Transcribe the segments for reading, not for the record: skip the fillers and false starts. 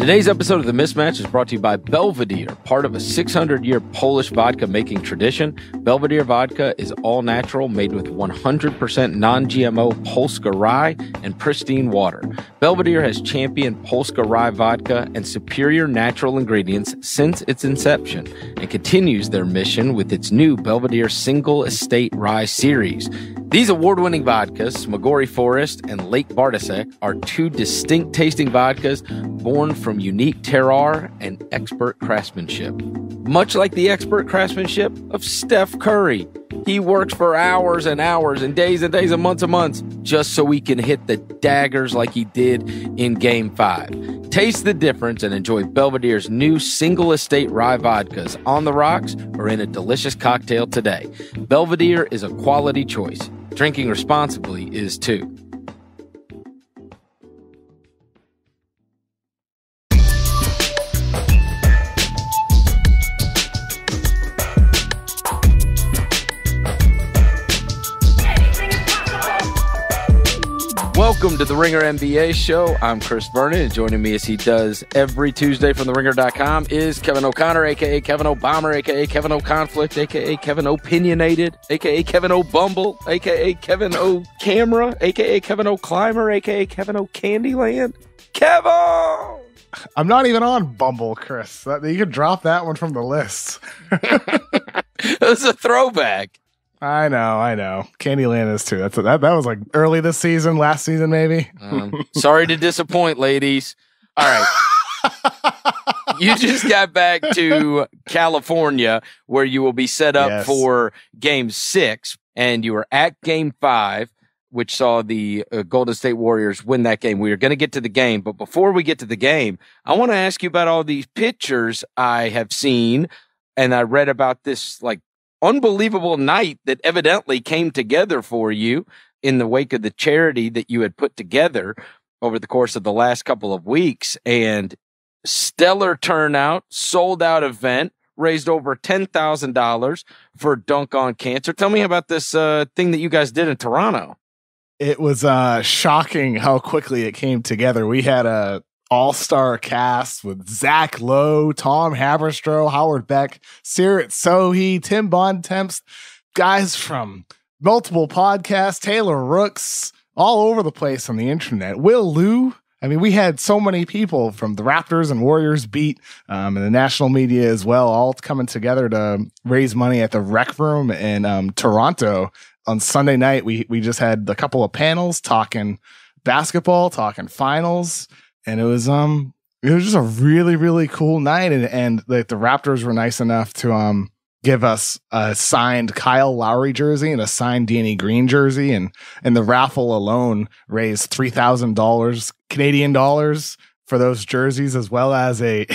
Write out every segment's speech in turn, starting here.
Today's episode of The Mismatch is brought to you by Belvedere, part of a 600-year Polish vodka-making tradition. Belvedere vodka is all-natural, made with 100% non-GMO Polska rye and pristine water. Belvedere has championed Polska rye vodka and superior natural ingredients since its inception and continues their mission with its new Belvedere Single Estate Rye series. These award-winning vodkas, Smagori Forest and Lake Bartasek, are two distinct-tasting vodkas born from unique terroir and expert craftsmanship. Much like the expert craftsmanship of Steph Curry. He works for hours and hours and days and months just so he can hit the daggers like he did in Game 5. Taste the difference and enjoy Belvedere's new Single Estate Rye vodkas on the rocks or in a delicious cocktail today. Belvedere is a quality choice. Drinking responsibly is too. Welcome to the Ringer NBA show. I'm Chris Vernon, and joining me as he does every Tuesday from TheRinger.com is Kevin O'Connor, a.k.a. Kevin O'Bomber, a.k.a. Kevin O'Conflict, a.k.a. Kevin Opinionated, a.k.a. Kevin O'Bumble, a.k.a. Kevin O'Camera, a.k.a. Kevin O'Climber, a.k.a. Kevin O'Candyland. Kevin! I'm not even on Bumble, Chris. You could drop that one from the list. It was a throwback. I know. Candyland is too. That was like early this season, last season maybe. Sorry to disappoint, ladies. All right. You just got back to California where you will be set up for Game 6, and you were at Game 5, which saw the Golden State Warriors win that game. We are going to get to the game, but before we get to the game, I want to ask you about all these pictures I have seen, and I read about this like unbelievable night that evidently came together for you in the wake of the charity that you had put together over the course of the last couple of weeks. And stellar turnout, sold out event, raised over $10,000 for Dunk on Cancer. Tell me about this thing that you guys did in Toronto. It was shocking how quickly it came together. We had a all-star cast with Zach Lowe, Tom Haberstroh, Howard Beck, Sirit Sohi, Tim Bontemps, guys from multiple podcasts, Taylor Rooks, all over the place on the internet. Will Liu. I mean, we had so many people from the Raptors and Warriors beat and the national media as well, all coming together to raise money at the Rec Room in Toronto. On Sunday night, we just had a couple of panels talking basketball, talking finals. And it was just a really, really cool night. And like the Raptors were nice enough to give us a signed Kyle Lowry jersey and a signed Danny Green jersey. And the raffle alone raised $3,000 Canadian dollars for those jerseys, as well as we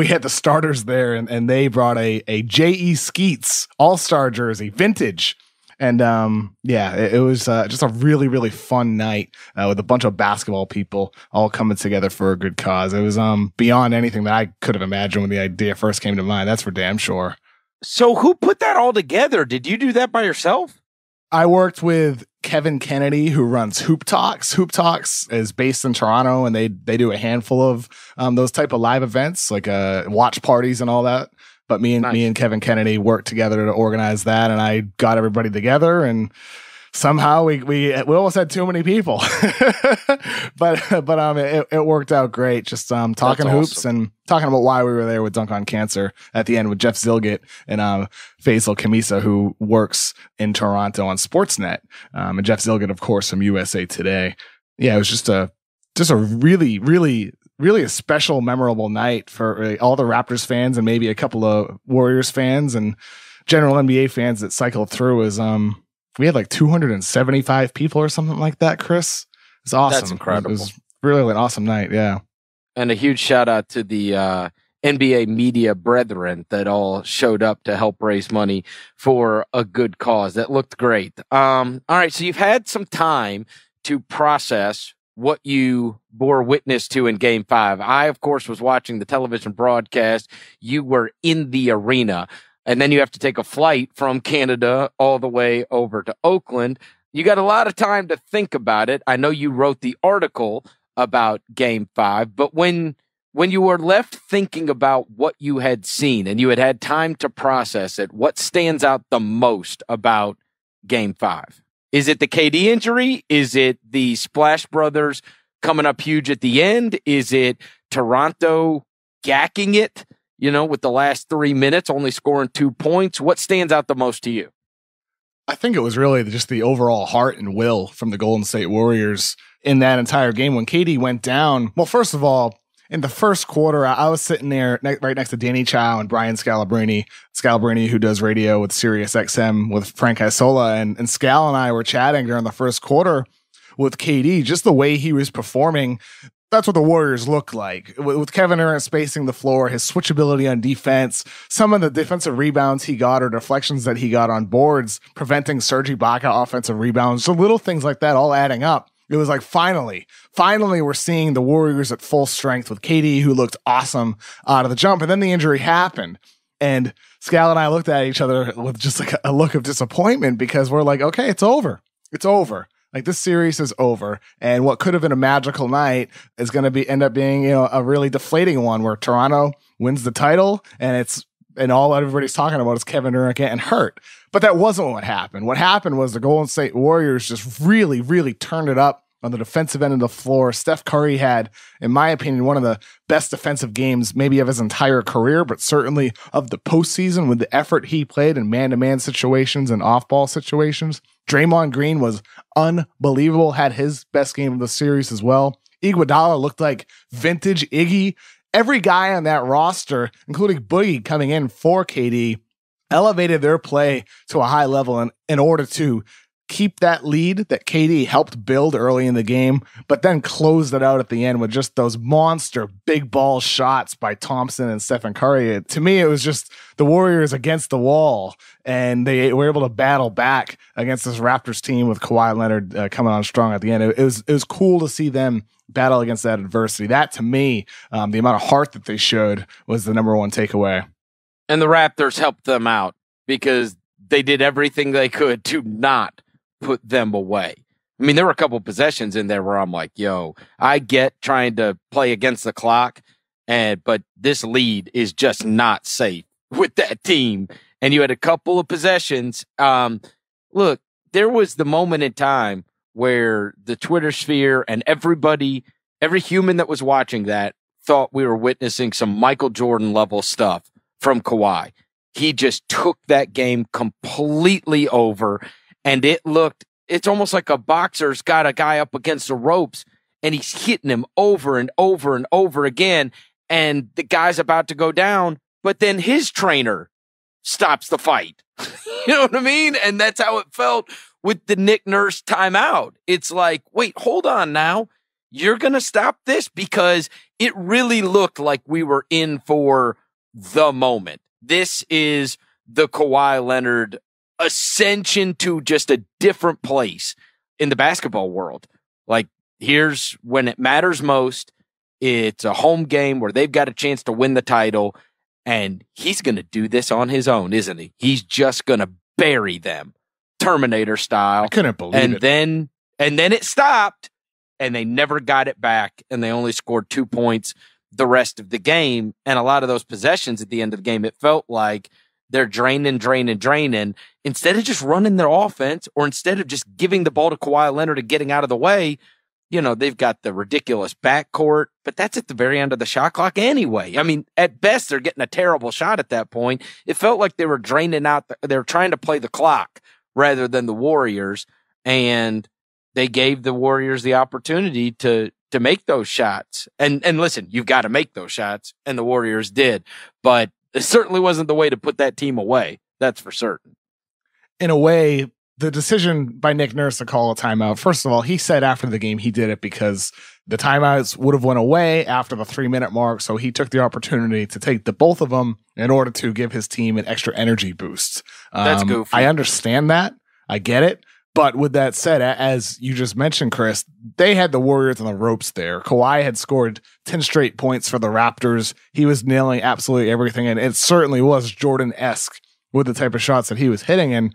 had the starters there, and they brought a J.E. Skeets All-Star jersey, vintage. And it was just a really, really fun night with a bunch of basketball people all coming together for a good cause. It was beyond anything that I could have imagined when the idea first came to mind. That's for damn sure. So who put that all together? Did you do that by yourself? I worked with Kevin Kennedy, who runs Hoop Talks. Hoop Talks is based in Toronto, and they do a handful of those type of live events, like watch parties and all that. But me and Kevin Kennedy worked together to organize that, and I got everybody together, and somehow we almost had too many people, but it worked out great. Just talking hoops and talking about why we were there with Dunk on Cancer at the end with Jeff Zilgett and Faisal Kamisa, who works in Toronto on Sportsnet, and Jeff Zilgett, of course, from USA Today. Yeah, it was just a really, really, really a special, memorable night for all the Raptors fans and maybe a couple of Warriors fans and general NBA fans that cycled through. We had like 275 people or something like that, Chris. It's awesome. That's incredible. It was really an awesome night, yeah. And a huge shout out to the NBA media brethren that all showed up to help raise money for a good cause. That looked great. All right, so you've had some time to process what you bore witness to in Game 5. I, of course, was watching the television broadcast. You were in the arena, and then you have to take a flight from Canada all the way over to Oakland. You got a lot of time to think about it. I know you wrote the article about Game 5, but when when you were left thinking about what you had seen and you had had time to process it, what stands out the most about Game 5? Is it the KD injury? Is it the Splash Brothers coming up huge at the end? Is it Toronto gacking it, with the last 3 minutes, only scoring 2 points? What stands out the most to you? I think it was really just the overall heart and will from the Golden State Warriors in that entire game. When KD went down, well, first of all, in the first quarter, I was sitting there right next to Danny Chow and Brian Scalabrine, who does radio with Sirius XM with Frank Isola, and Scal and I were chatting during the first quarter with KD, just the way he was performing. That's what the Warriors look like. With Kevin Durant spacing the floor, his switchability on defense, some of the defensive rebounds he got or deflections that he got on boards, preventing Serge Ibaka offensive rebounds, so little things like that all adding up. It was like, finally, we're seeing the Warriors at full strength with KD, who looked awesome out of the jump. And then the injury happened. And Scal and I looked at each other with just like a look of disappointment, because we're like, okay, it's over. It's over. Like, this series is over. And what could have been a magical night is going to end up being, a really deflating one where Toronto wins the title and all everybody's talking about is Kevin Durant getting hurt. But that wasn't what happened. What happened was the Golden State Warriors just really, really turned it up on the defensive end of the floor. Steph Curry had, in my opinion, one of the best defensive games maybe of his entire career, but certainly of the postseason, with the effort he played in man-to-man situations and off-ball situations. Draymond Green was unbelievable, had his best game of the series as well. Iguodala looked like vintage Iggy. Every guy on that roster, including Boogie coming in for KD, elevated their play to a high level in order to keep that lead that KD helped build early in the game, but then closed it out at the end with just those monster big ball shots by Thompson and Stephen Curry. To me, it was just the Warriors against the wall, and they were able to battle back against this Raptors team with Kawhi Leonard coming on strong at the end. It was cool to see them battle against that adversity. That, to me, the amount of heart that they showed was the number one takeaway. And the Raptors helped them out because they did everything they could to not put them away. I mean, there were a couple possessions in there where I'm like, yo, I get trying to play against the clock, but this lead is just not safe with that team. And you had a couple of possessions. Look, there was the moment in time where the Twitter sphere and every human that was watching that thought we were witnessing some Michael Jordan level stuff from Kawhi. He just took that game completely over, and it's almost like a boxer's got a guy up against the ropes and he's hitting him over and over and over again, and the guy's about to go down, but then his trainer stops the fight. You know what I mean? And that's how it felt with the Nick Nurse timeout. It's like, wait, hold on now. You're going to stop this? Because it really looked like we were in for the moment. This is the Kawhi Leonard ascension to just a different place in the basketball world. Like, here's when it matters most. It's a home game where they've got a chance to win the title, and he's going to do this on his own, isn't he? He's just going to bury them, Terminator style. I couldn't believe it. And then it stopped, and they never got it back, and they only scored 2 points the rest of the game. And a lot of those possessions at the end of the game, it felt like they're draining. Instead of just running their offense, or instead of just giving the ball to Kawhi Leonard and getting out of the way, they've got the ridiculous backcourt, but that's at the very end of the shot clock anyway. I mean, at best, they're getting a terrible shot at that point. It felt like they were draining out. They were trying to play the clock rather than the Warriors, and they gave the Warriors the opportunity to make those shots. And listen, you've got to make those shots, and the Warriors did, but it certainly wasn't the way to put that team away. That's for certain. In a way, the decision by Nick Nurse to call a timeout, first of all, he said after the game he did it because the timeouts would have went away after the 3-minute mark, so he took the opportunity to take the both of them in order to give his team an extra energy boost. That's goofy. I understand that. I get it. But with that said, as you just mentioned, Chris, they had the Warriors on the ropes there. Kawhi had scored 10 straight points for the Raptors. He was nailing absolutely everything, and it certainly was Jordan-esque with the type of shots that he was hitting. And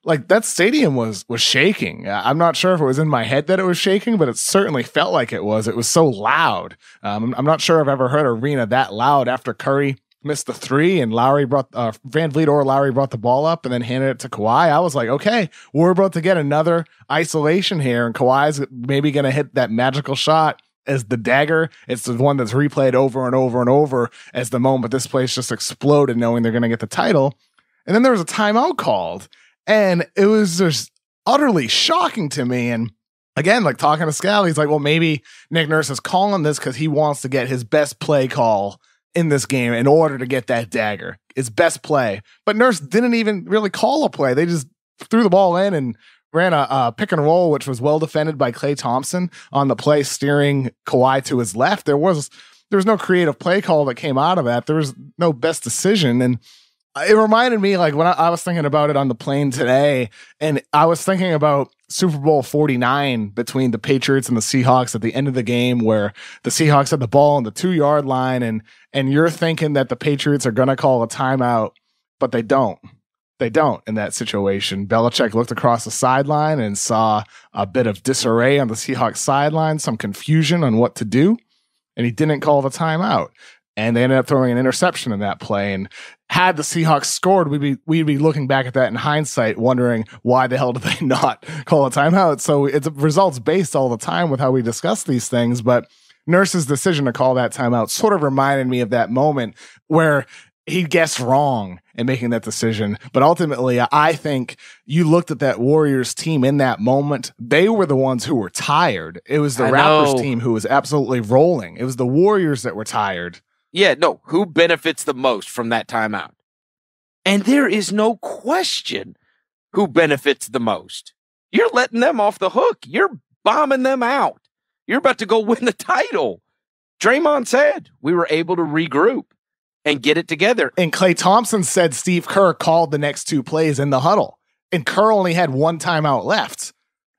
like that stadium was shaking. I'm not sure if it was in my head that it was shaking, but it certainly felt like it was. It was so loud. I'm not sure I've ever heard an arena that loud after Curry missed the three and Van Vliet or Lowry brought the ball up and then handed it to Kawhi. I was like, okay, we're about to get another isolation here, and Kawhi's maybe going to hit that magical shot as the dagger. It's the one that's replayed over and over and over as the moment this place just exploded, knowing they're going to get the title. And then there was a timeout called, and it was just utterly shocking to me. And again, like talking to Scal, he's like, well, maybe Nick Nurse is calling this because he wants to get his best play call in this game in order to get that dagger. His best play. But Nurse didn't even really call a play. They just threw the ball in and ran a pick and roll, which was well defended by Klay Thompson on the play, steering Kawhi to his left. There was no creative play call that came out of that. There was no best decision. And it reminded me, like, when I was thinking about it on the plane today, and I was thinking about Super Bowl 49 between the Patriots and the Seahawks at the end of the game, where the Seahawks had the ball on the 2-yard line, and you're thinking that the Patriots are going to call a timeout, but they don't. They don't in that situation. Belichick looked across the sideline and saw a bit of disarray on the Seahawks sideline, some confusion on what to do, and he didn't call the timeout. And they ended up throwing an interception in that play. And had the Seahawks scored, we'd be looking back at that in hindsight, wondering why the hell did they not call a timeout? So it's results based all the time with how we discuss these things. But Nurse's decision to call that timeout sort of reminded me of that moment where he guessed wrong in making that decision. But ultimately, I think you looked at that Warriors team in that moment. They were the ones who were tired. It was the Raptors team who was absolutely rolling. It was the Warriors that were tired. Yeah, no, who benefits the most from that timeout? And there is no question who benefits the most. You're letting them off the hook. You're bombing them out. You're about to go win the title. Draymond said we were able to regroup and get it together. And Klay Thompson said Steve Kerr called the next two plays in the huddle. And Kerr only had one timeout left.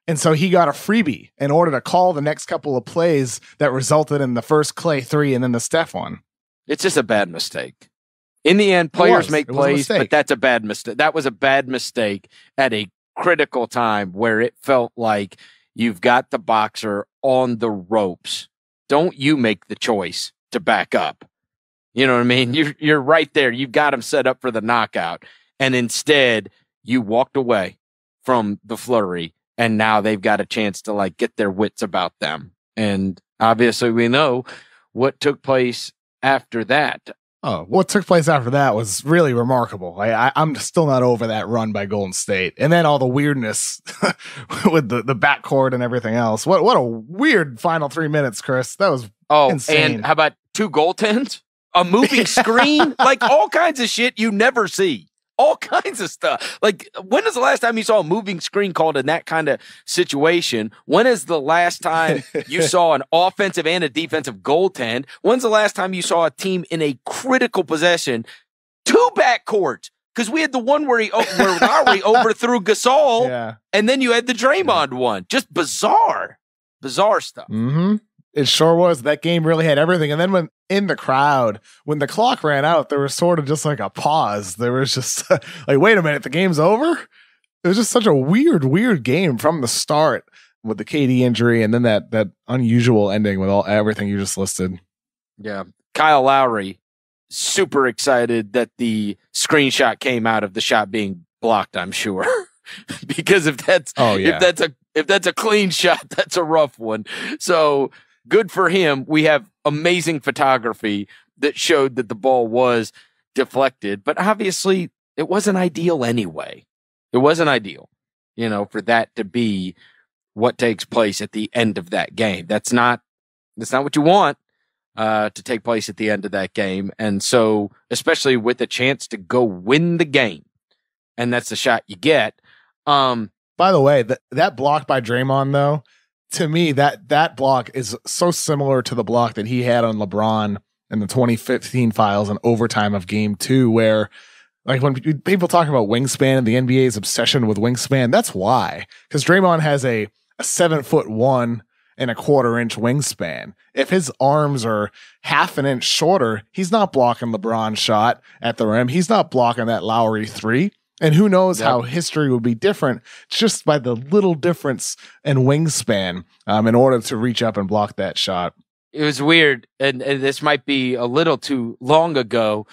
And so he got a freebie in order to call the next couple of plays that resulted in the first Klay 3 and then the Steph one. It's just a bad mistake. In the end, players make plays, but that's a bad mistake. That was a bad mistake at a critical time where it felt like you've got the boxer on the ropes. Don't you make the choice to back up. You know what I mean? You're right there. You've got him set up for the knockout. And instead, you walked away from the flurry, and now they've got a chance to, like, get their wits about them. And obviously, we know what took place after that. Oh, what took place after that was really remarkable. I'm still not over that run by Golden State. And then all the weirdness with the backcourt and everything else. What a weird final 3 minutes, Chris. That was insane. And how about 2 goaltends? A moving screen? Like all kinds of shit you never see. All kinds of stuff. Like, when is the last time you saw a moving screen called in that kind of situation? When is the last time you saw an offensive and a defensive goaltend? When's the last time you saw a team in a critical possession, 2 backcourts? Because we had the one where Lowry overthrew Gasol, and then you had the Draymond one. Just bizarre stuff. Mm-hmm. It sure was. That game really had everything. And then when in the crowd, when the clock ran out, there was sort of just like a pause. There was just like, wait a minute, the game's over? It was just such a weird game from the start with the KD injury and then that unusual ending with everything you just listed. Yeah. Kyle Lowry, super excited that the screenshot came out of the shot being blocked, I'm sure. Because if that's a clean shot, that's a rough one. So good for him. We have amazing photography that showed that the ball was deflected, but obviously it wasn't ideal anyway. It wasn't ideal, for that to be what takes place at the end of that game. That's not what you want to take place at the end of that game. And so, especially with a chance to go win the game, and that's the shot you get. By the way, that block by Draymond, though, to me, that block is so similar to the block that he had on LeBron in the 2015 finals in overtime of Game 2, where, like, when people talk about wingspan and the NBA's obsession with wingspan, that's why. Because Draymond has a 7'1" and a 1/4 inch wingspan. If his arms are half an inch shorter, he's not blocking LeBron's shot at the rim. He's not blocking that Lowry 3. And who knows how history would be different just by the little difference in wingspan in order to reach up and block that shot. It was weird, and this might be a little too long ago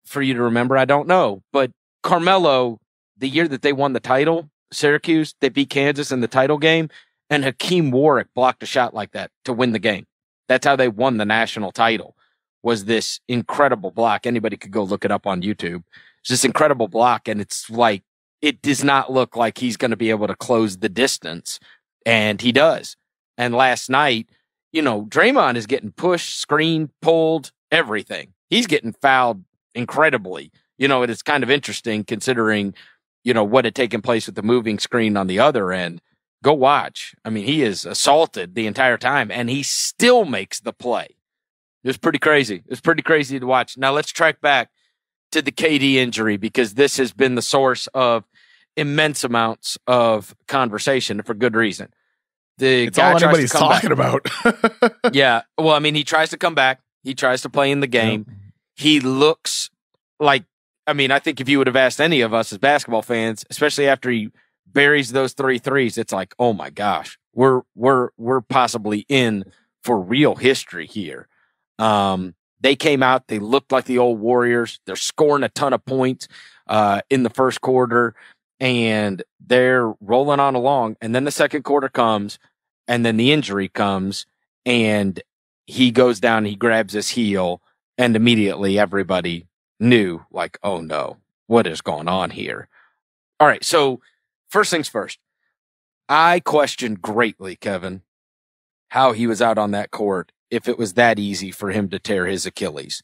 for you to remember. I don't know. But Carmelo, the year that they won the title, Syracuse, they beat Kansas in the title game, and Hakeem Warwick blocked a shot like that to win the game. That's how they won the national title, was this incredible block. Anybody could go look it up on YouTube. It's this incredible block, and it's like, it does not look like he's going to be able to close the distance, and he does. And last night, you know, Draymond is getting pushed, screened, pulled, everything. He's getting fouled incredibly. You know, it's kind of interesting considering, you know, what had taken place with the moving screen on the other end. Go watch. I mean, he is assaulted the entire time, and he still makes the play. It was pretty crazy. It was pretty crazy to watch. Now let's track back to the KD injury, because this has been the source of immense amounts of conversation for good reason. It's all anybody's talking about. Yeah. Well, I mean, he tries to come back. He tries to play in the game. Yep. He looks like, I mean, I think if you would have asked any of us as basketball fans, especially after he buries those 3 threes, it's like, oh my gosh, we're possibly in for real history here. They came out, they looked like the old Warriors. They're scoring a ton of points in the first quarter, and they're rolling on along. And then the second quarter comes, and then the injury comes, and he goes down, he grabs his heel, and immediately everybody knew, like, oh no, what is going on here? All right, so first things first, I questioned greatly, Kevin, how he was out on that court if it was that easy for him to tear his Achilles.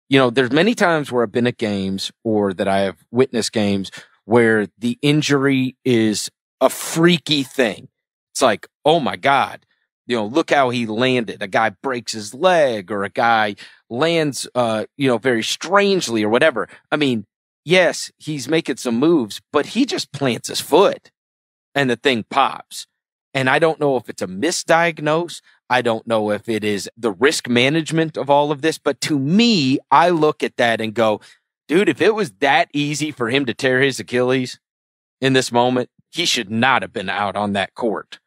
You know, there's many times where I've been at games or that I have witnessed games where the injury is a freaky thing. It's like, oh my God, you know, look how he landed. A guy breaks his leg, or a guy lands, very strangely or whatever. I mean, yes, he's making some moves, but he just plants his foot and the thing pops. And I don't know if it's a misdiagnose. I don't know if it is the risk management of all of this. But to me, I look at that and go, dude, if it was that easy for him to tear his Achilles in this moment, he should not have been out on that court.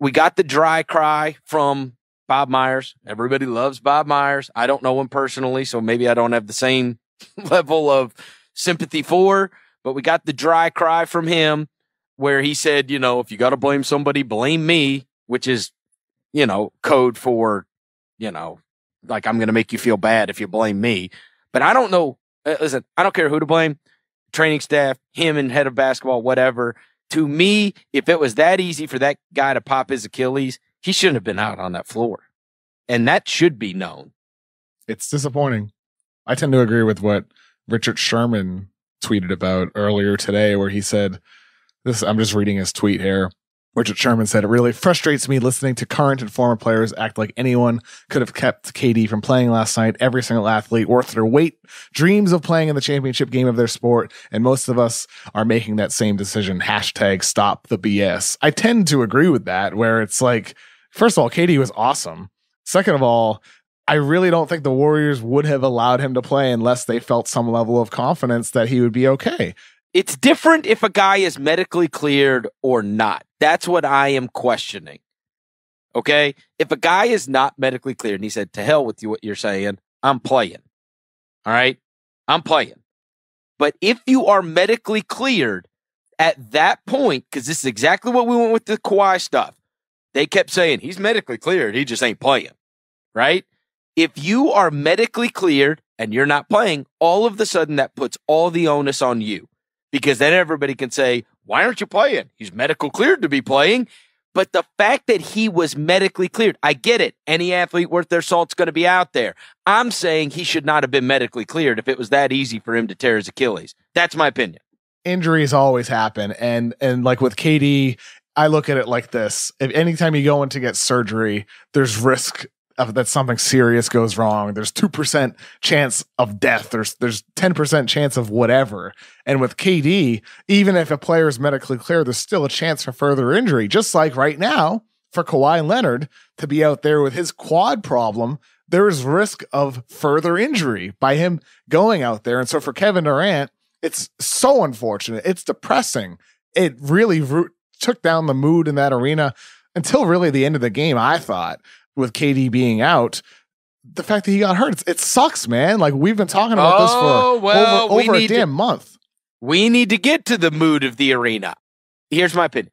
We got the dry cry from Bob Myers. Everybody loves Bob Myers. I don't know him personally, so maybe I don't have the same level of sympathy for, but we got the dry cry from him where he said, you know, if you got to blame somebody, blame me, which is, you know, code for, you know, like, I'm going to make you feel bad if you blame me. But I don't know. Listen, I don't care who to blame, training staff, him and head of basketball, whatever. To me, if it was that easy for that guy to pop his Achilles, he shouldn't have been out on that floor. And that should be known. It's disappointing. I tend to agree with what Richard Sherman tweeted about earlier today, where he said, this, I'm just reading his tweet here. Richard Sherman said, "It really frustrates me listening to current and former players act like anyone could have kept KD from playing last night. Every single athlete worth their weight dreams of playing in the championship game of their sport, and most of us are making that same decision. Hashtag stop the BS." I tend to agree with that, where it's like, first of all, KD was awesome. Second of all, I really don't think the Warriors would have allowed him to play unless they felt some level of confidence that he would be okay. It's different if a guy is medically cleared or not. That's what I am questioning. Okay? If a guy is not medically cleared and he said, to hell with you, what you're saying, I'm playing. All right? I'm playing. But if you are medically cleared at that point, because this is exactly what we went with the Kawhi stuff, they kept saying, he's medically cleared, he just ain't playing. Right? If you are medically cleared and you're not playing, all of a sudden that puts all the onus on you. Because then everybody can say, why aren't you playing? He's medical cleared to be playing. But the fact that he was medically cleared, I get it. Any athlete worth their salt's going to be out there. I'm saying he should not have been medically cleared if it was that easy for him to tear his Achilles. That's my opinion. Injuries always happen. And like with KD, I look at it like this. If anytime you go in to get surgery, there's risk of that something serious goes wrong. There's 2% chance of death. There's 10% chance of whatever. And with KD, even if a player is medically clear, there's still a chance for further injury. Just like right now for Kawhi Leonard to be out there with his quad problem, there is risk of further injury by him going out there. And so for Kevin Durant, It's so unfortunate. It's depressing. It really took down the mood in that arena until really the end of the game, I thought, with KD being out. The fact that he got hurt, it sucks, man. Like, we've been talking about this for over a damn month. We need to get to the mood of the arena. Here's my opinion.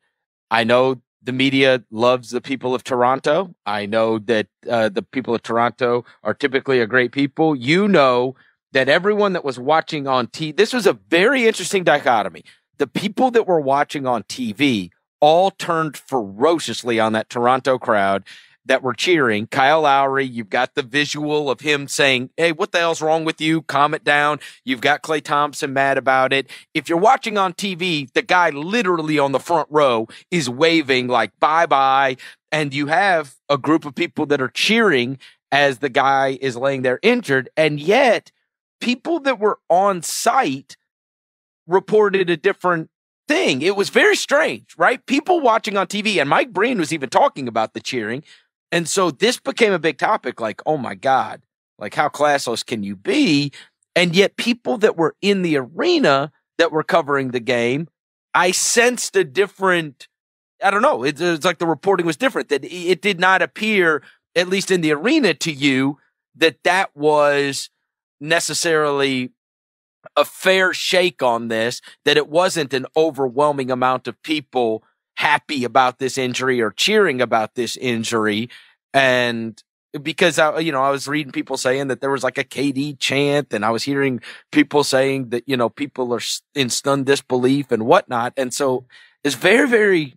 I know the media loves the people of Toronto. I know that the people of Toronto are typically a great people. You know that everyone that was watching on TV, this was a very interesting dichotomy. The people that were watching on TV all turned ferociously on that Toronto crowd that were cheering. Kyle Lowry, you've got the visual of him saying, hey, what the hell's wrong with you? Calm it down. You've got Klay Thompson mad about it. If you're watching on TV, the guy literally on the front row is waving like bye-bye. And you have a group of people that are cheering as the guy is laying there injured. And yet people that were on site reported a different thing. It was very strange, right? People watching on TV, and Mike Breen was even talking about the cheering. And so this became a big topic, like, oh my God, like how classless can you be? And yet people that were in the arena that were covering the game, I sensed a different, I don't know, it's like the reporting was different, that it did not appear, at least in the arena to you, that was necessarily a fair shake on this, that it wasn't an overwhelming amount of people happy about this injury or cheering about this injury. And because I was reading people saying that there was like a KD chant, and I was hearing people saying that, people are in stunned disbelief and whatnot. And so it's very, very,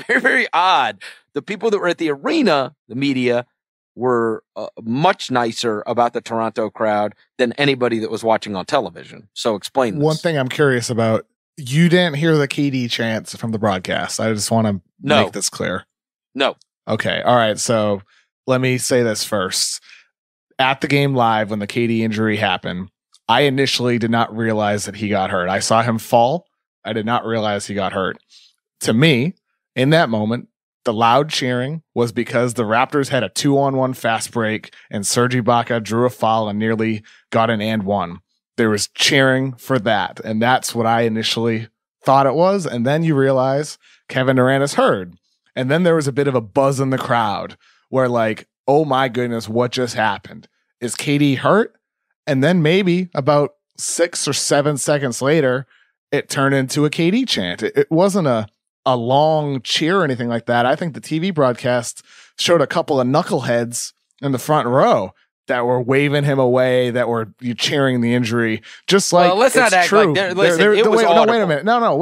very, very odd. The people that were at the arena, the media, were much nicer about the Toronto crowd than anybody that was watching on television. So explain this. One thing I'm curious about, you didn't hear the KD chants from the broadcast. I just want to make this clear. No. Okay. All right. So let me say this first. At the game live, when the KD injury happened, I initially did not realize that he got hurt. I saw him fall. I did not realize he got hurt. To me, in that moment, the loud cheering was because the Raptors had a 2-on-1 fast break and Serge Ibaka drew a foul and nearly got an and one. There was cheering for that. And that's what I initially thought it was. And then you realize Kevin Durant is hurt. And then there was a bit of a buzz in the crowd where like, oh my goodness, what just happened? Is KD hurt? And then maybe about 6 or 7 seconds later, it turned into a KD chant. It wasn't a long cheer or anything like that. I think the TV broadcast showed a couple of knuckleheads in the front row that were waving him away, that were cheering the injury. Just like, let's not act true. Like it was wait a minute.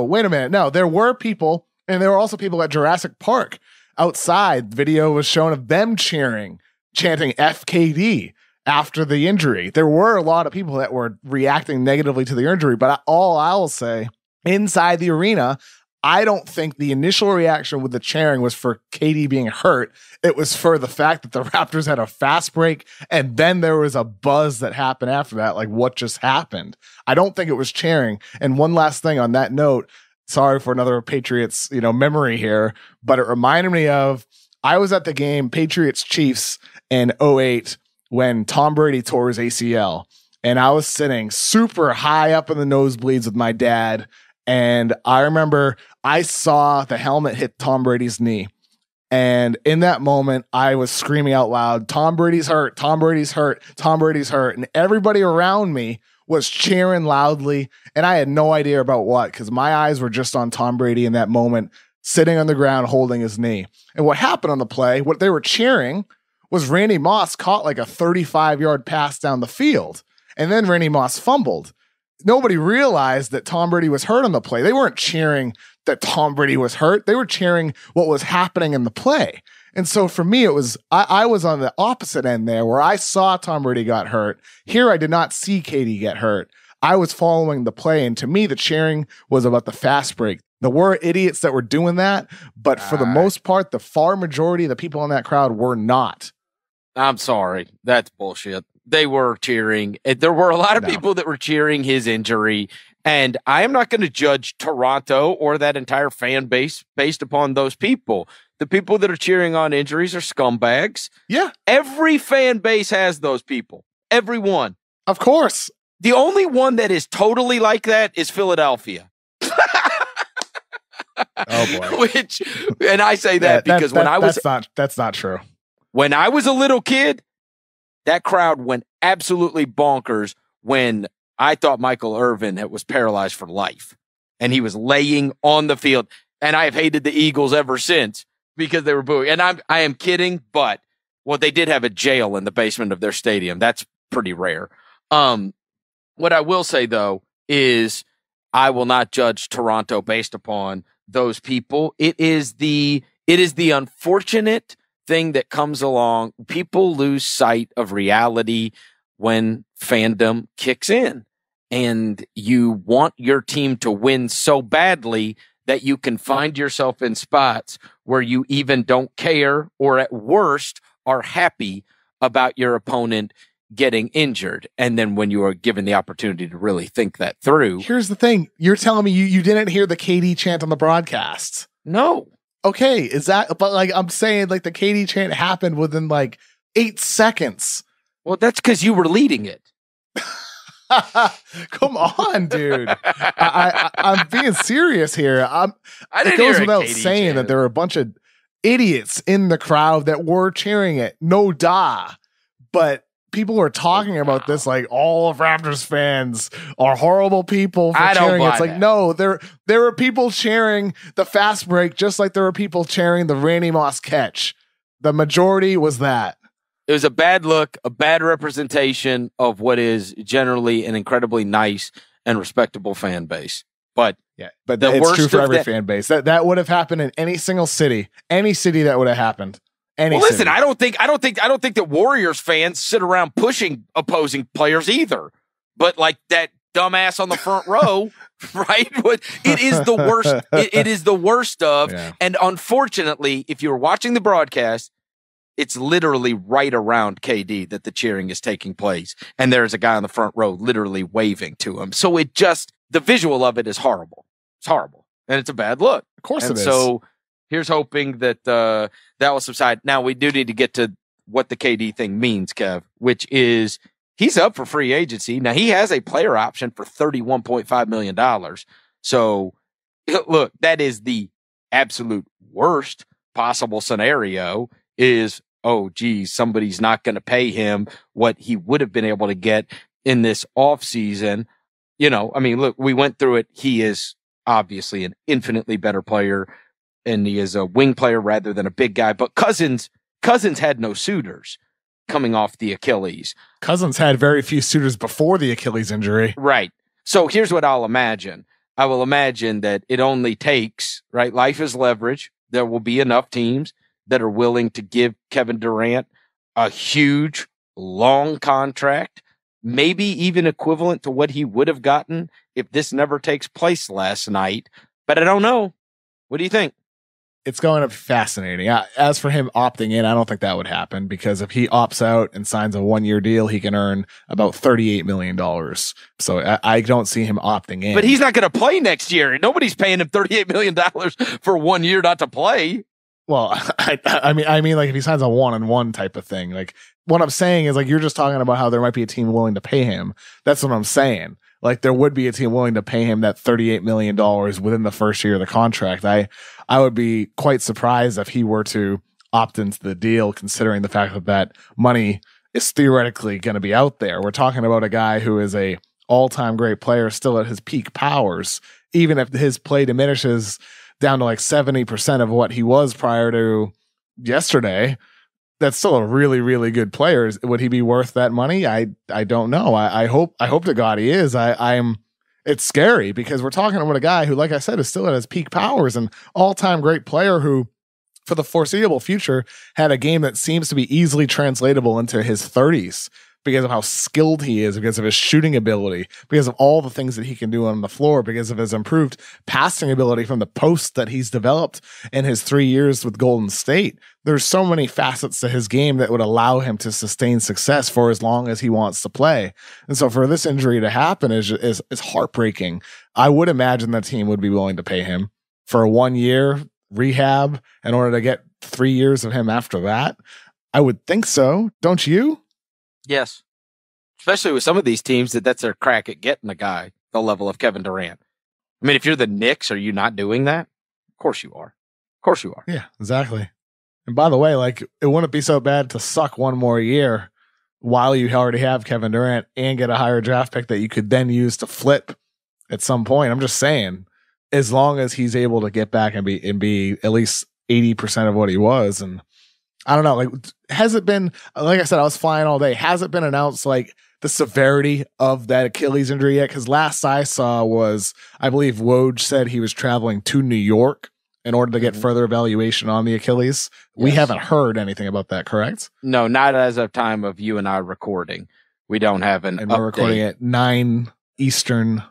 Wait a minute. No, there were people, and there were also people at Jurassic Park outside. Video was shown of them chanting FKD after the injury. There were a lot of people that were reacting negatively to the injury, but all I will say, inside the arena, I don't think the initial reaction with the cheering was for KD being hurt. It was for the fact that the Raptors had a fast break, and then there was a buzz that happened after that, like what just happened. I don't think it was cheering. And one last thing on that note, sorry for another Patriots, memory here, but it reminded me of, I was at the game Patriots-Chiefs in 2008 when Tom Brady tore his ACL, and I was sitting super high up in the nosebleeds with my dad. And I remember I saw the helmet hit Tom Brady's knee. And in that moment, I was screaming out loud, Tom Brady's hurt, Tom Brady's hurt, Tom Brady's hurt. And everybody around me was cheering loudly. And I had no idea about what, because my eyes were just on Tom Brady in that moment, sitting on the ground holding his knee. And what happened on the play, what they were cheering was Randy Moss caught like a 35-yard pass down the field. And then Randy Moss fumbled. Nobody realized that Tom Brady was hurt on the play. They weren't cheering that Tom Brady was hurt. They were cheering what was happening in the play. And so for me, it was, I was on the opposite end there where I saw Tom Brady got hurt. Here, I did not see KD get hurt. I was following the play. And to me, the cheering was about the fast break. There were idiots that were doing that, but for the most part, the far majority of the people in that crowd were not. I'm sorry. That's bullshit. They were cheering. There were a lot of people that were cheering his injury. And I am not going to judge Toronto or that entire fan base based upon those people. The people that are cheering on injuries are scumbags. Yeah. Every fan base has those people. Everyone. Of course. The only one that is totally like that is Philadelphia. Oh boy. And I say that because that's not true. When I was a little kid, that crowd went absolutely bonkers when I thought Michael Irvin was paralyzed for life and he was laying on the field. And I have hated the Eagles ever since because they were booing. And I am kidding, but they did have a jail in the basement of their stadium. That's pretty rare. What I will say though is I will not judge Toronto based upon those people. It is the unfortunate thing that comes along. People lose sight of reality when fandom kicks in, and you want your team to win so badly that you can find yourself in spots where you even don't care, or at worst are happy about your opponent getting injured. And then when you are given the opportunity to really think that through. Here's the thing. You're telling me you didn't hear the KD chant on the broadcast. No. Okay. But like I'm saying, like the KD chant happened within like 8 seconds. Well, that's because you were leading it. Come on, dude. I'm being serious here. It goes without saying that there were a bunch of idiots in the crowd that were cheering it. No da. But people were talking about this like all of Raptors fans are horrible people for cheering. It's like, no, there were people cheering the fast break just like there were people cheering the Randy Moss catch. The majority was that. It was a bad look, a bad representation of what is generally an incredibly nice and respectable fan base. But it's true for every fan base. That would have happened in any single city. Any city that would have happened. Listen, I don't think that Warriors fans sit around pushing opposing players either. But like that dumbass on the front row, right? It is the worst. It is the worst of. Yeah. And unfortunately, if you're watching the broadcast, it's literally right around KD that the cheering is taking place. And there's a guy on the front row literally waving to him. So the visual of it is horrible. It's horrible. And it's a bad look. Of course it is. So here's hoping that that will subside. Now, we do need to get to what the KD thing means, Kev, which is he's up for free agency. Now, he has a player option for $31.5 million. So, look, that is the absolute worst possible scenario is, oh, geez, somebody's not going to pay him what he would have been able to get in this offseason. Look, we went through it. He is obviously an infinitely better player, and he is a wing player rather than a big guy. But Cousins had no suitors coming off the Achilles. Cousins had very few suitors before the Achilles injury. Right. So here's what I'll imagine. I will imagine that it only takes, right? Life is leverage. There will be enough teams that are willing to give Kevin Durant a huge, long contract, maybe even equivalent to what he would have gotten if this never takes place last night. But I don't know. What do you think? It's going to be fascinating. As for him opting in, I don't think that would happen because if he opts out and signs a 1-year deal, he can earn about $38 million. So I don't see him opting in. But he's not going to play next year. Nobody's paying him $38 million for 1 year not to play. Well, I mean, like if he signs a 1-on-1 type of thing, like what I'm saying is like you're just talking about how there might be a team willing to pay him. That's what I'm saying. Like there would be a team willing to pay him that $38 million within the first year of the contract. I would be quite surprised if he were to opt into the deal, considering the fact that money is theoretically going to be out there. We're talking about a guy who is a all-time great player, still at his peak powers, even if his play diminishes down to like 70% of what he was prior to yesterday. That's still a really, really good player. Would he be worth that money? I don't know. I hope to God he is. It's scary because we're talking about a guy who, like I said, is still at his peak powers and all-time great player who, for the foreseeable future, had a game that seems to be easily translatable into his 30s because of how skilled he is, because of his shooting ability, because of all the things that he can do on the floor, because of his improved passing ability from the post that he's developed in his 3 years with Golden State. There's so many facets to his game that would allow him to sustain success for as long as he wants to play. And so for this injury to happen is heartbreaking. I would imagine the team would be willing to pay him for a 1 year rehab in order to get 3 years of him after that. I would think so. Don't you? Yes. especially with some of these teams that's their crack at getting a guy the level of Kevin Durant. I mean, if you're the Knicks, are you not doing that? Of course you are. Of course you are. Yeah, exactly. And by the way, like, it wouldn't be so bad to suck one more year while you already have Kevin Durant and get a higher draft pick that you could then use to flip at some point. I'm just saying, as long as he's able to get back and be at least 80% of what he was. And I don't know, like, has it been, like I said, I was flying all day. Has it been announced, like, the severity of that Achilles injury yet? Because last I saw was, I believe Woj said he was traveling to New York in order to get further evaluation on the Achilles. Yes. We haven't heard anything about that, correct? No, not as of time of you and I recording. We don't have an update. We're recording at 9 Eastern,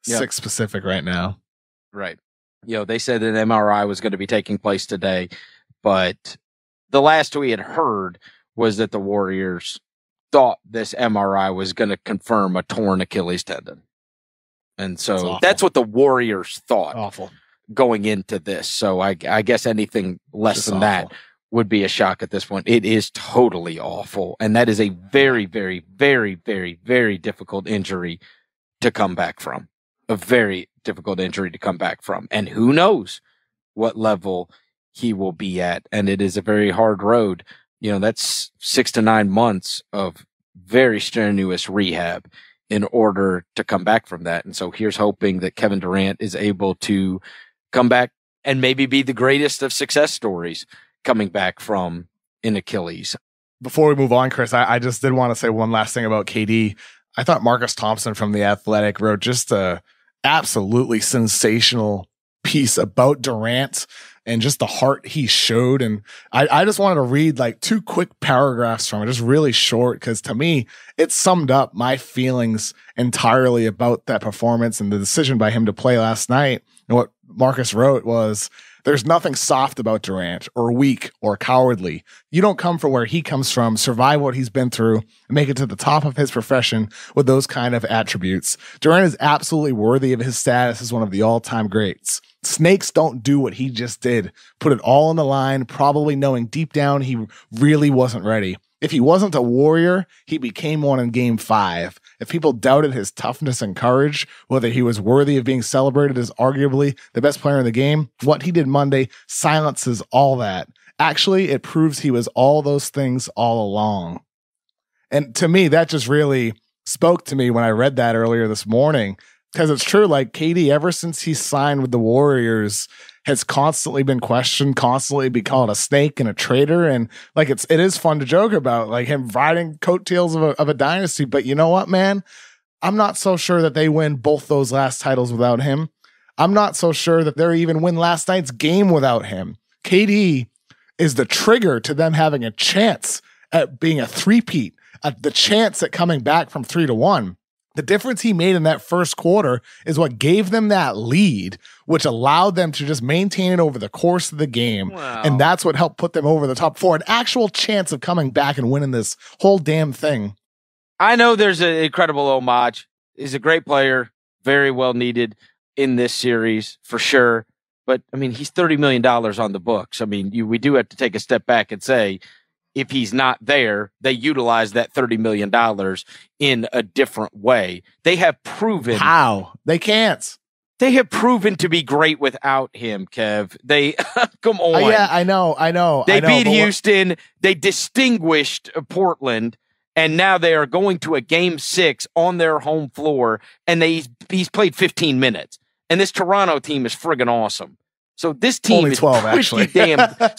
6 Pacific right now. Right. They said that MRI was going to be taking place today, but the last we had heard was that the Warriors thought this MRI was going to confirm a torn Achilles tendon. And so that's what the Warriors thought. Awful. Going into this. So I guess anything less than that would be a shock at this point. It is totally awful. And that is a very, very, very, very, very difficult injury to come back from. A very difficult injury to come back from. And who knows what level he will be at. And it is a very hard road. That's 6 to 9 months of very strenuous rehab in order to come back from that. And so here's hoping that Kevin Durant is able to come back and maybe be the greatest of success stories coming back from an Achilles. Before we move on, Chris, I just did want to say one last thing about KD. I thought Marcus Thompson from The Athletic wrote just a absolutely sensational piece about Durant and just the heart he showed. And I just wanted to read like 2 quick paragraphs from it, just really short, because to me, it summed up my feelings entirely about that performance and the decision by him to play last night. And what Marcus wrote was, there's nothing soft about Durant or weak or cowardly. You don't come from where he comes from, survive what he's been through, and make it to the top of his profession with those kind of attributes. Durant is absolutely worthy of his status as one of the all-time greats. Snakes don't do what he just did. Put it all on the line, probably knowing deep down he really wasn't ready. If he wasn't a warrior, he became one in Game 5. If people doubted his toughness and courage, whether he was worthy of being celebrated as arguably the best player in the game, what he did Monday silences all that. Actually, it proves he was all those things all along. And to me, that just really spoke to me when I read that earlier this morning, because it's true, like KD, ever since he signed with the Warriors, has constantly been questioned, constantly be called a snake and a traitor. And like, it is fun to joke about, like him riding coattails of a dynasty. But you know what, man? I'm not so sure that they win both those last titles without him. I'm not so sure that they're even win last night's game without him. KD is the trigger to them having a chance at being a three-peat, the chance at coming back from 3-1. The difference he made in that first quarter is what gave them that lead, which allowed them to just maintain it over the course of the game. Wow. And that's what helped put them over the top for an actual chance of coming back and winning this whole damn thing. I know there's an incredible homage. He's a great player, very well needed in this series for sure. But I mean, he's $30 million on the books. I mean, we do have to take a step back and say, if he's not there, they utilize that $30 million in a different way. They have proven. How? They can't. They have proven to be great without him, Kev. They, come on. Yeah, I know. They beat Houston. They distinguished Portland. And now they are going to a Game 6 on their home floor. And he's played 15 minutes. And this Toronto team is friggin' awesome. So this team only 12, is pretty actually. damn.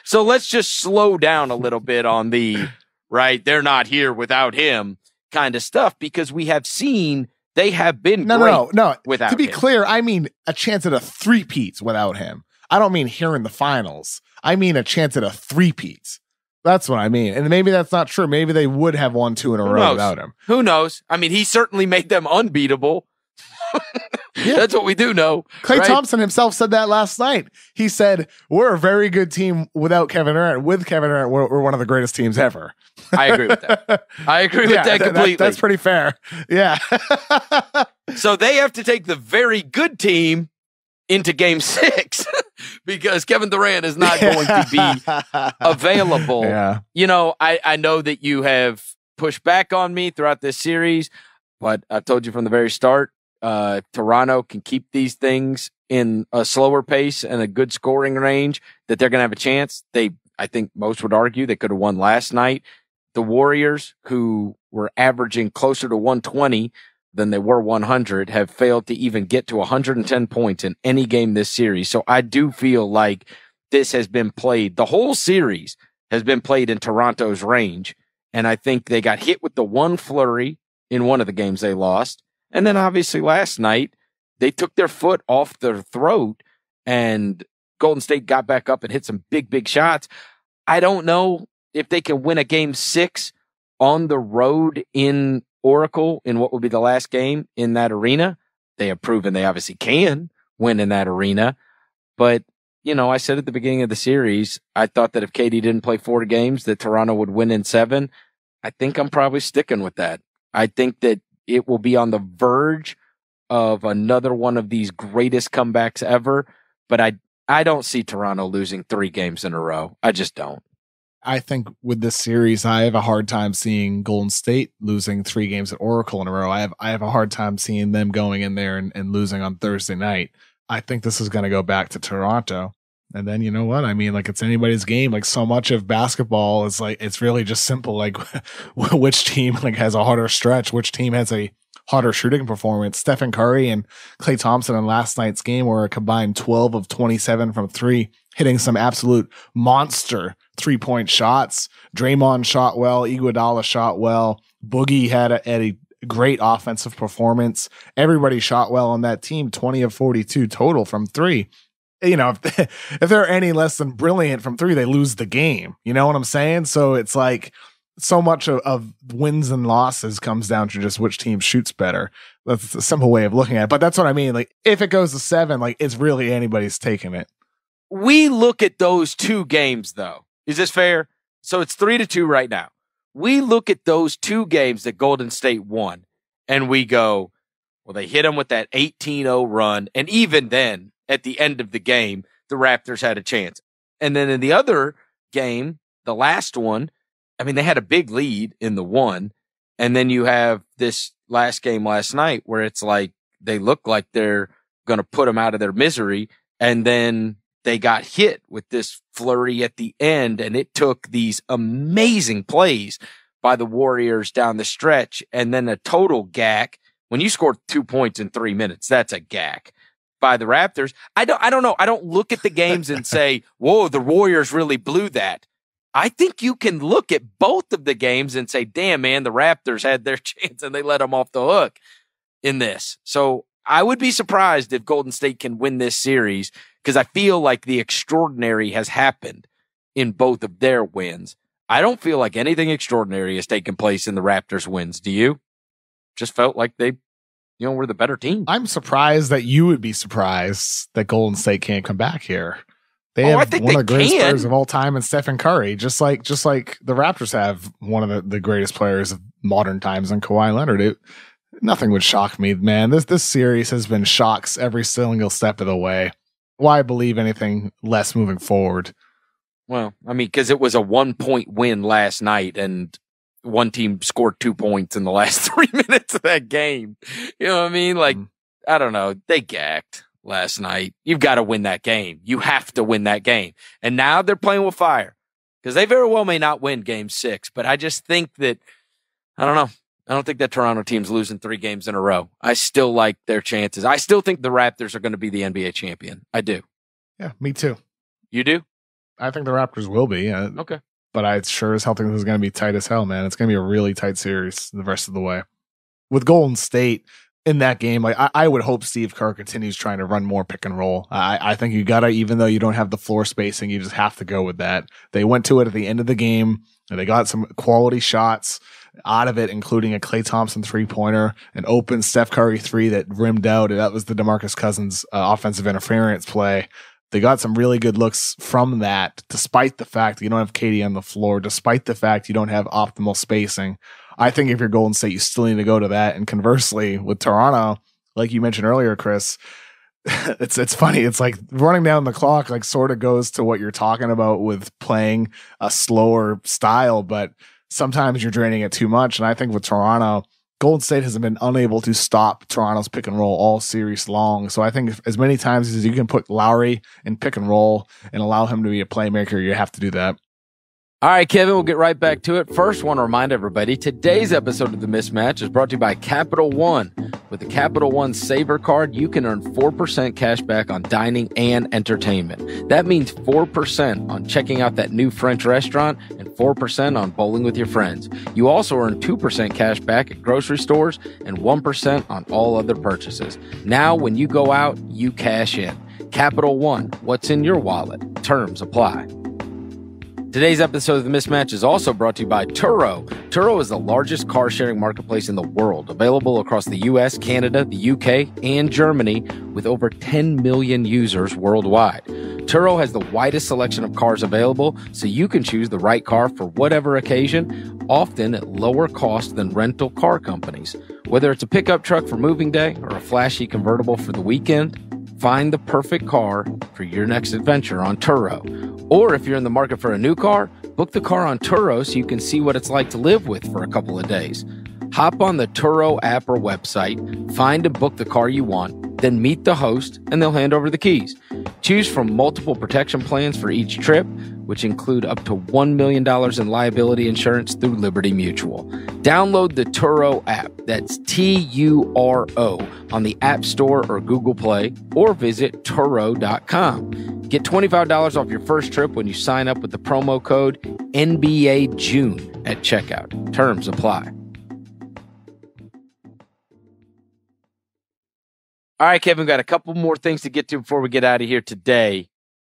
So let's just slow down a little bit on the right. They're not here without him kind of stuff, because we have seen they have been great without him. To be clear, I mean a chance at a three-peat without him. I don't mean here in the finals. I mean a chance at a three-peat. That's what I mean. And maybe that's not true. Maybe they would have won 2 in a row without him. Who knows? I mean, he certainly made them unbeatable. Yeah. That's what we do know. Klay Thompson himself said that last night. He said, we're a very good team without Kevin Durant. With Kevin Durant, we're one of the greatest teams ever. I agree with that. I agree with that completely. That's pretty fair. Yeah. So they have to take the very good team into Game 6 because Kevin Durant is not going to be available. Yeah. You know, I know that you have push back on me throughout this series, but I've told you from the very start, Toronto can keep these things in a slower pace and a good scoring range, that they're going to have a chance. I think most would argue they could have won last night. The Warriors, who were averaging closer to 120 than they were 100, have failed to even get to 110 points in any game this series. So I do feel like this has been played. The whole series has been played in Toronto's range. And I think they got hit with the one flurry in one of the games they lost. And then obviously last night, they took their foot off their throat and Golden State got back up and hit some big, big shots. I don't know if they can win a game 6 on the road in Oracle in what will be the last game in that arena. They have proven they obviously can win in that arena. But, I said at the beginning of the series, I thought that if KD didn't play 4 games, that Toronto would win in 7. I think I'm probably sticking with that. I think that it will be on the verge of another one of these greatest comebacks ever. But I don't see Toronto losing 3 games in a row. I just don't. I think with this series, I have a hard time seeing Golden State losing 3 games at Oracle in a row. I have a hard time seeing them going in there and losing on Thursday night. I think this is going to go back to Toronto. And then, you know what? I mean, like, it's anybody's game. Like, so much of basketball is like, it's really just simple. Like, which team has a harder stretch, which team has a harder shooting performance. Stephen Curry and Klay Thompson in last night's game were a combined 12 of 27 from 3, hitting some absolute monster 3-point shots. Draymond shot well. Iguodala shot well. Boogie had a great offensive performance. Everybody shot well on that team. 20 of 42 total from 3. If they're any less than brilliant from 3, they lose the game. You know what I'm saying? So it's like so much of wins and losses comes down to just which team shoots better. That's a simple way of looking at it. But that's what I mean. Like, if it goes to 7, like, it's really anybody's taking it. We look at those 2 games, though. Is this fair? So it's 3-2 right now. We look at those 2 games that Golden State won, and we go, well, they hit them with that 18-0 run, and even then, at the end of the game, the Raptors had a chance. And then in the other game, the last one, I mean, they had a big lead in the one, and then you have this last game last night where it's like they look like they're going to put them out of their misery, and then they got hit with this flurry at the end, and it took these amazing plays by the Warriors down the stretch, and then a total gack. When you score 2 points in 3 minutes, that's a gack by the Raptors. I don't know. I don't look at the games and say, whoa, the Warriors really blew that. I think you can look at both of the games and say, damn, man, the Raptors had their chance and they let them off the hook in this. So I would be surprised if Golden State can win this series, because I feel like the extraordinary has happened in both of their wins. I don't feel like anything extraordinary has taken place in the Raptors' wins. Do you? Just felt like they were the better team. I'm surprised that you would be surprised that Golden State can't come back here. They have one of the greatest players of all time in Stephen Curry, just like the Raptors have one of the greatest players of modern times in Kawhi Leonard. Nothing would shock me, man. This series has been shocks every single step of the way. Why believe anything less moving forward? Well, I mean, because it was a 1-point win last night, and one team scored 2 points in the last 3 minutes of that game. You know what I mean? Like, I don't know. They gacked last night. You've got to win that game. You have to win that game. And now they're playing with fire, because they very well may not win game 6. But I just think that, I don't know. I don't think that Toronto team's losing 3 games in a row. I still like their chances. I still think the Raptors are going to be the NBA champion. I do. Yeah, me too. You do? I think the Raptors will be. Okay. But I sure as hell think this is going to be tight as hell, man. It's going to be a really tight series the rest of the way. With Golden State in that game, like I would hope Steve Kerr continues trying to run more pick and roll. I think you got to, even though you don't have the floor spacing, you just have to go with that. They went to it at the end of the game, and they got some quality shots out of it, including a Klay Thompson 3-pointer, an open Steph Curry 3 that rimmed out. That was the DeMarcus Cousins offensive interference play. They got some really good looks from that, despite the fact that you don't have KD on the floor, despite the fact you don't have optimal spacing. I think if you're Golden State, you still need to go to that. And conversely, with Toronto, like you mentioned earlier, Chris, it's funny. It's like running down the clock, like sort of goes to what you're talking about with playing a slower style, but sometimes you're draining it too much. And I think with Toronto, Golden State has been unable to stop Toronto's pick and roll all series long. So I think as many times as you can put Lowry in pick and roll and allow him to be a playmaker, you have to do that. All right, Kevin, we'll get right back to it. First, want to remind everybody, today's episode of The Mismatch is brought to you by Capital One. With the Capital One Saver Card, you can earn 4% cash back on dining and entertainment. That means 4% on checking out that new French restaurant and 4% on bowling with your friends. You also earn 2% cash back at grocery stores and 1% on all other purchases. Now, when you go out, you cash in. Capital One, what's in your wallet? Terms apply. Today's episode of The Mismatch is also brought to you by Turo. Turo is the largest car-sharing marketplace in the world, available across the U.S., Canada, the UK, and Germany, with over 10 million users worldwide. Turo has the widest selection of cars available, so you can choose the right car for whatever occasion, often at lower cost than rental car companies. Whether it's a pickup truck for moving day or a flashy convertible for the weekend, find the perfect car for your next adventure on Turo. Or if you're in the market for a new car, book the car on Turo so you can see what it's like to live with for a couple of days. Hop on the Turo app or website, find and book the car you want, then meet the host, and they'll hand over the keys. Choose from multiple protection plans for each trip, which include up to $1 million in liability insurance through Liberty Mutual. Download the Turo app, that's Turo, on the App Store or Google Play, or visit Turo.com. Get $25 off your first trip when you sign up with the promo code NBA June at checkout. Terms apply. All right, Kevin, got a couple more things to get to before we get out of here today.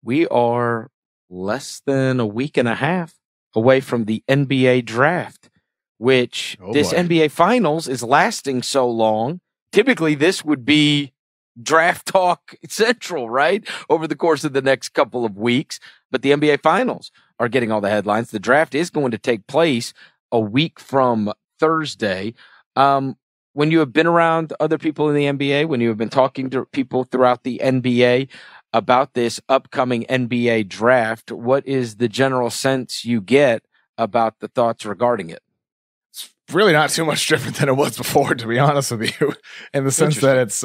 We are less than a week and a half away from the NBA draft, which NBA Finals is lasting so long. Typically, this would be draft talk central, right? Over the course of the next couple of weeks. But the NBA Finals are getting all the headlines. The draft is going to take place a week from Thursday. When you have been around other people in the NBA, when you have been talking to people throughout the NBA about this upcoming NBA draft, what is the general sense you get about the thoughts regarding it? It's really not too much different than it was before, to be honest with you, in the sense that it's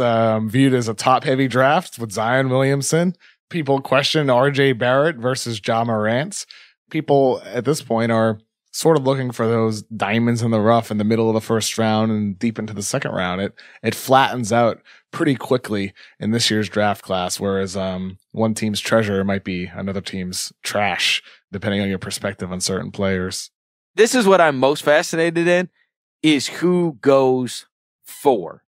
viewed as a top-heavy draft with Zion Williamson. People question R.J. Barrett versus Ja Morant. People at this point are sort of looking for those diamonds in the rough in the middle of the first round and deep into the second round. It flattens out pretty quickly in this year's draft class, whereas one team's treasure might be another team's trash, depending on your perspective on certain players. This is what I'm most fascinated in, is who goes for.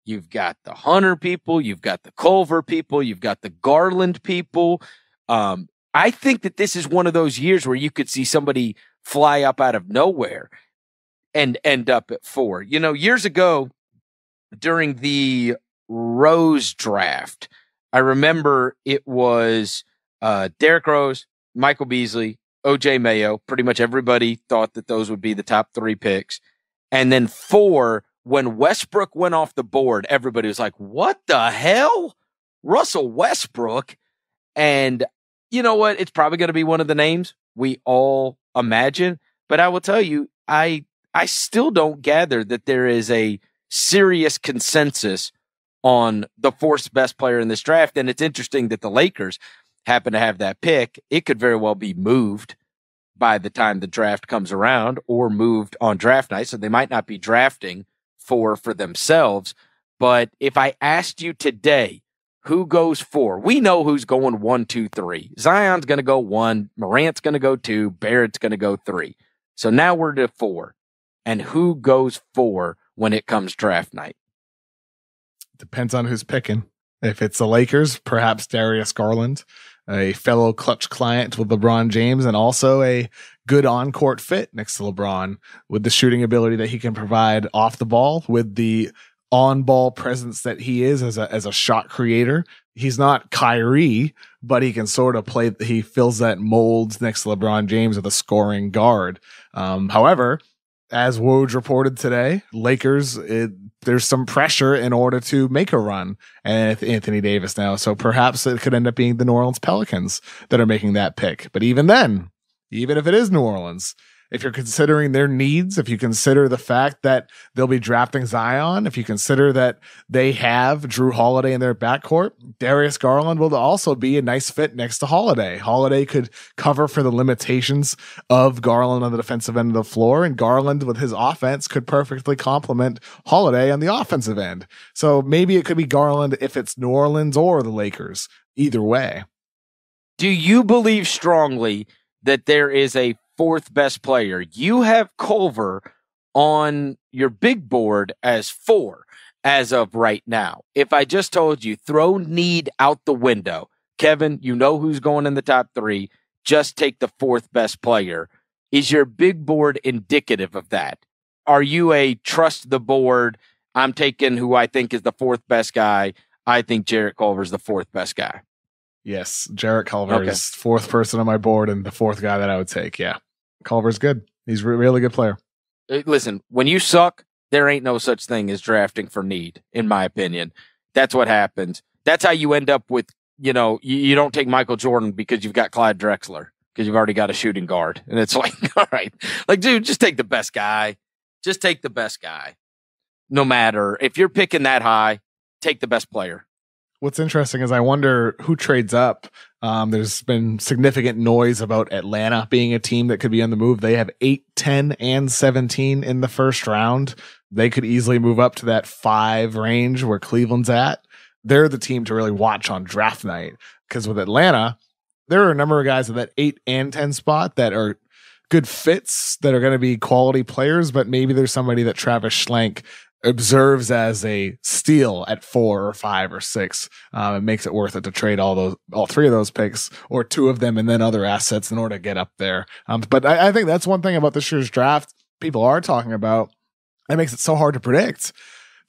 You've got the Hunter people, you've got the Culver people, you've got the Garland people. I think that this is one of those years where you could see somebody fly up out of nowhere and end up at 4. You know, years ago during the Rose draft, I remember it was Derrick Rose, Michael Beasley, OJ Mayo. Pretty much everybody thought that those would be the top 3 picks. And then 4, when Westbrook went off the board, everybody was like, what the hell? Russell Westbrook? And you know what? It's probably going to be one of the names we all imagine. But I will tell you, I still don't gather that there is a serious consensus on the 4th best player in this draft. And it's interesting that the Lakers happen to have that pick. It could very well be moved by the time the draft comes around or moved on draft night. So they might not be drafting 4 for themselves. But if I asked you today, who goes 4? We know who's going 1, 2, 3. Zion's going to go 1. Morant's going to go 2. Barrett's going to go 3. So now we're to 4. And who goes 4 when it comes draft night? Depends on who's picking. If it's the Lakers, perhaps Darius Garland, a fellow clutch client with LeBron James, and also a good on-court fit next to LeBron with the shooting ability that he can provide off the ball, with the on-ball presence that he is as a shot creator. He's not Kyrie, but he can sort of play. He fills that mold next to LeBron James with a scoring guard. However, as Woj reported today, Lakers, there's some pressure in order to make a run at Anthony Davis now. So perhaps it could end up being the New Orleans Pelicans that are making that pick. But even then, even if it is New Orleans, if you're considering their needs, if you consider the fact that they'll be drafting Zion, if you consider that they have Drew Holiday in their backcourt, Darius Garland will also be a nice fit next to Holiday. Holiday could cover for the limitations of Garland on the defensive end of the floor, and Garland with his offense could perfectly complement Holiday on the offensive end. So maybe it could be Garland if it's New Orleans or the Lakers. Either way. Do you believe strongly that there is a fourth best player? You have Culver on your big board as 4 as of right now. If I just told you, throw need out the window, Kevin, you know who's going in the top 3. Just take the fourth best player. Is your big board indicative of that? Are you a trust the board? I'm taking who I think is the fourth best guy. I think Jarrett Culver's the fourth best guy. Yes, Jarrett Culver is fourth person on my board and the fourth guy that I would take. Yeah, Culver's good. He's a really good player. Listen, when you suck, there ain't no such thing as drafting for need, in my opinion. That's what happens. That's how you end up with, you don't take Michael Jordan because you've got Clyde Drexler, because you've already got a shooting guard. And it's like, all right, like, dude, just take the best guy. Just take the best guy. No matter if you're picking that high, take the best player. What's interesting is I wonder who trades up. There's been significant noise about Atlanta being a team that could be on the move. They have 8, 10, and 17 in the first round. They could easily move up to that 5 range where Cleveland's at. They're the team to really watch on draft night, because with Atlanta, there are a number of guys at that 8 and 10 spot that are good fits, that are going to be quality players, but maybe there's somebody that Travis Schlenk observes as a steal at 4 or 5 or 6. It makes it worth it to trade all 3 of those picks, or 2 of them, and then other assets in order to get up there. But I think that's one thing about this year's draft people are talking about that makes it so hard to predict.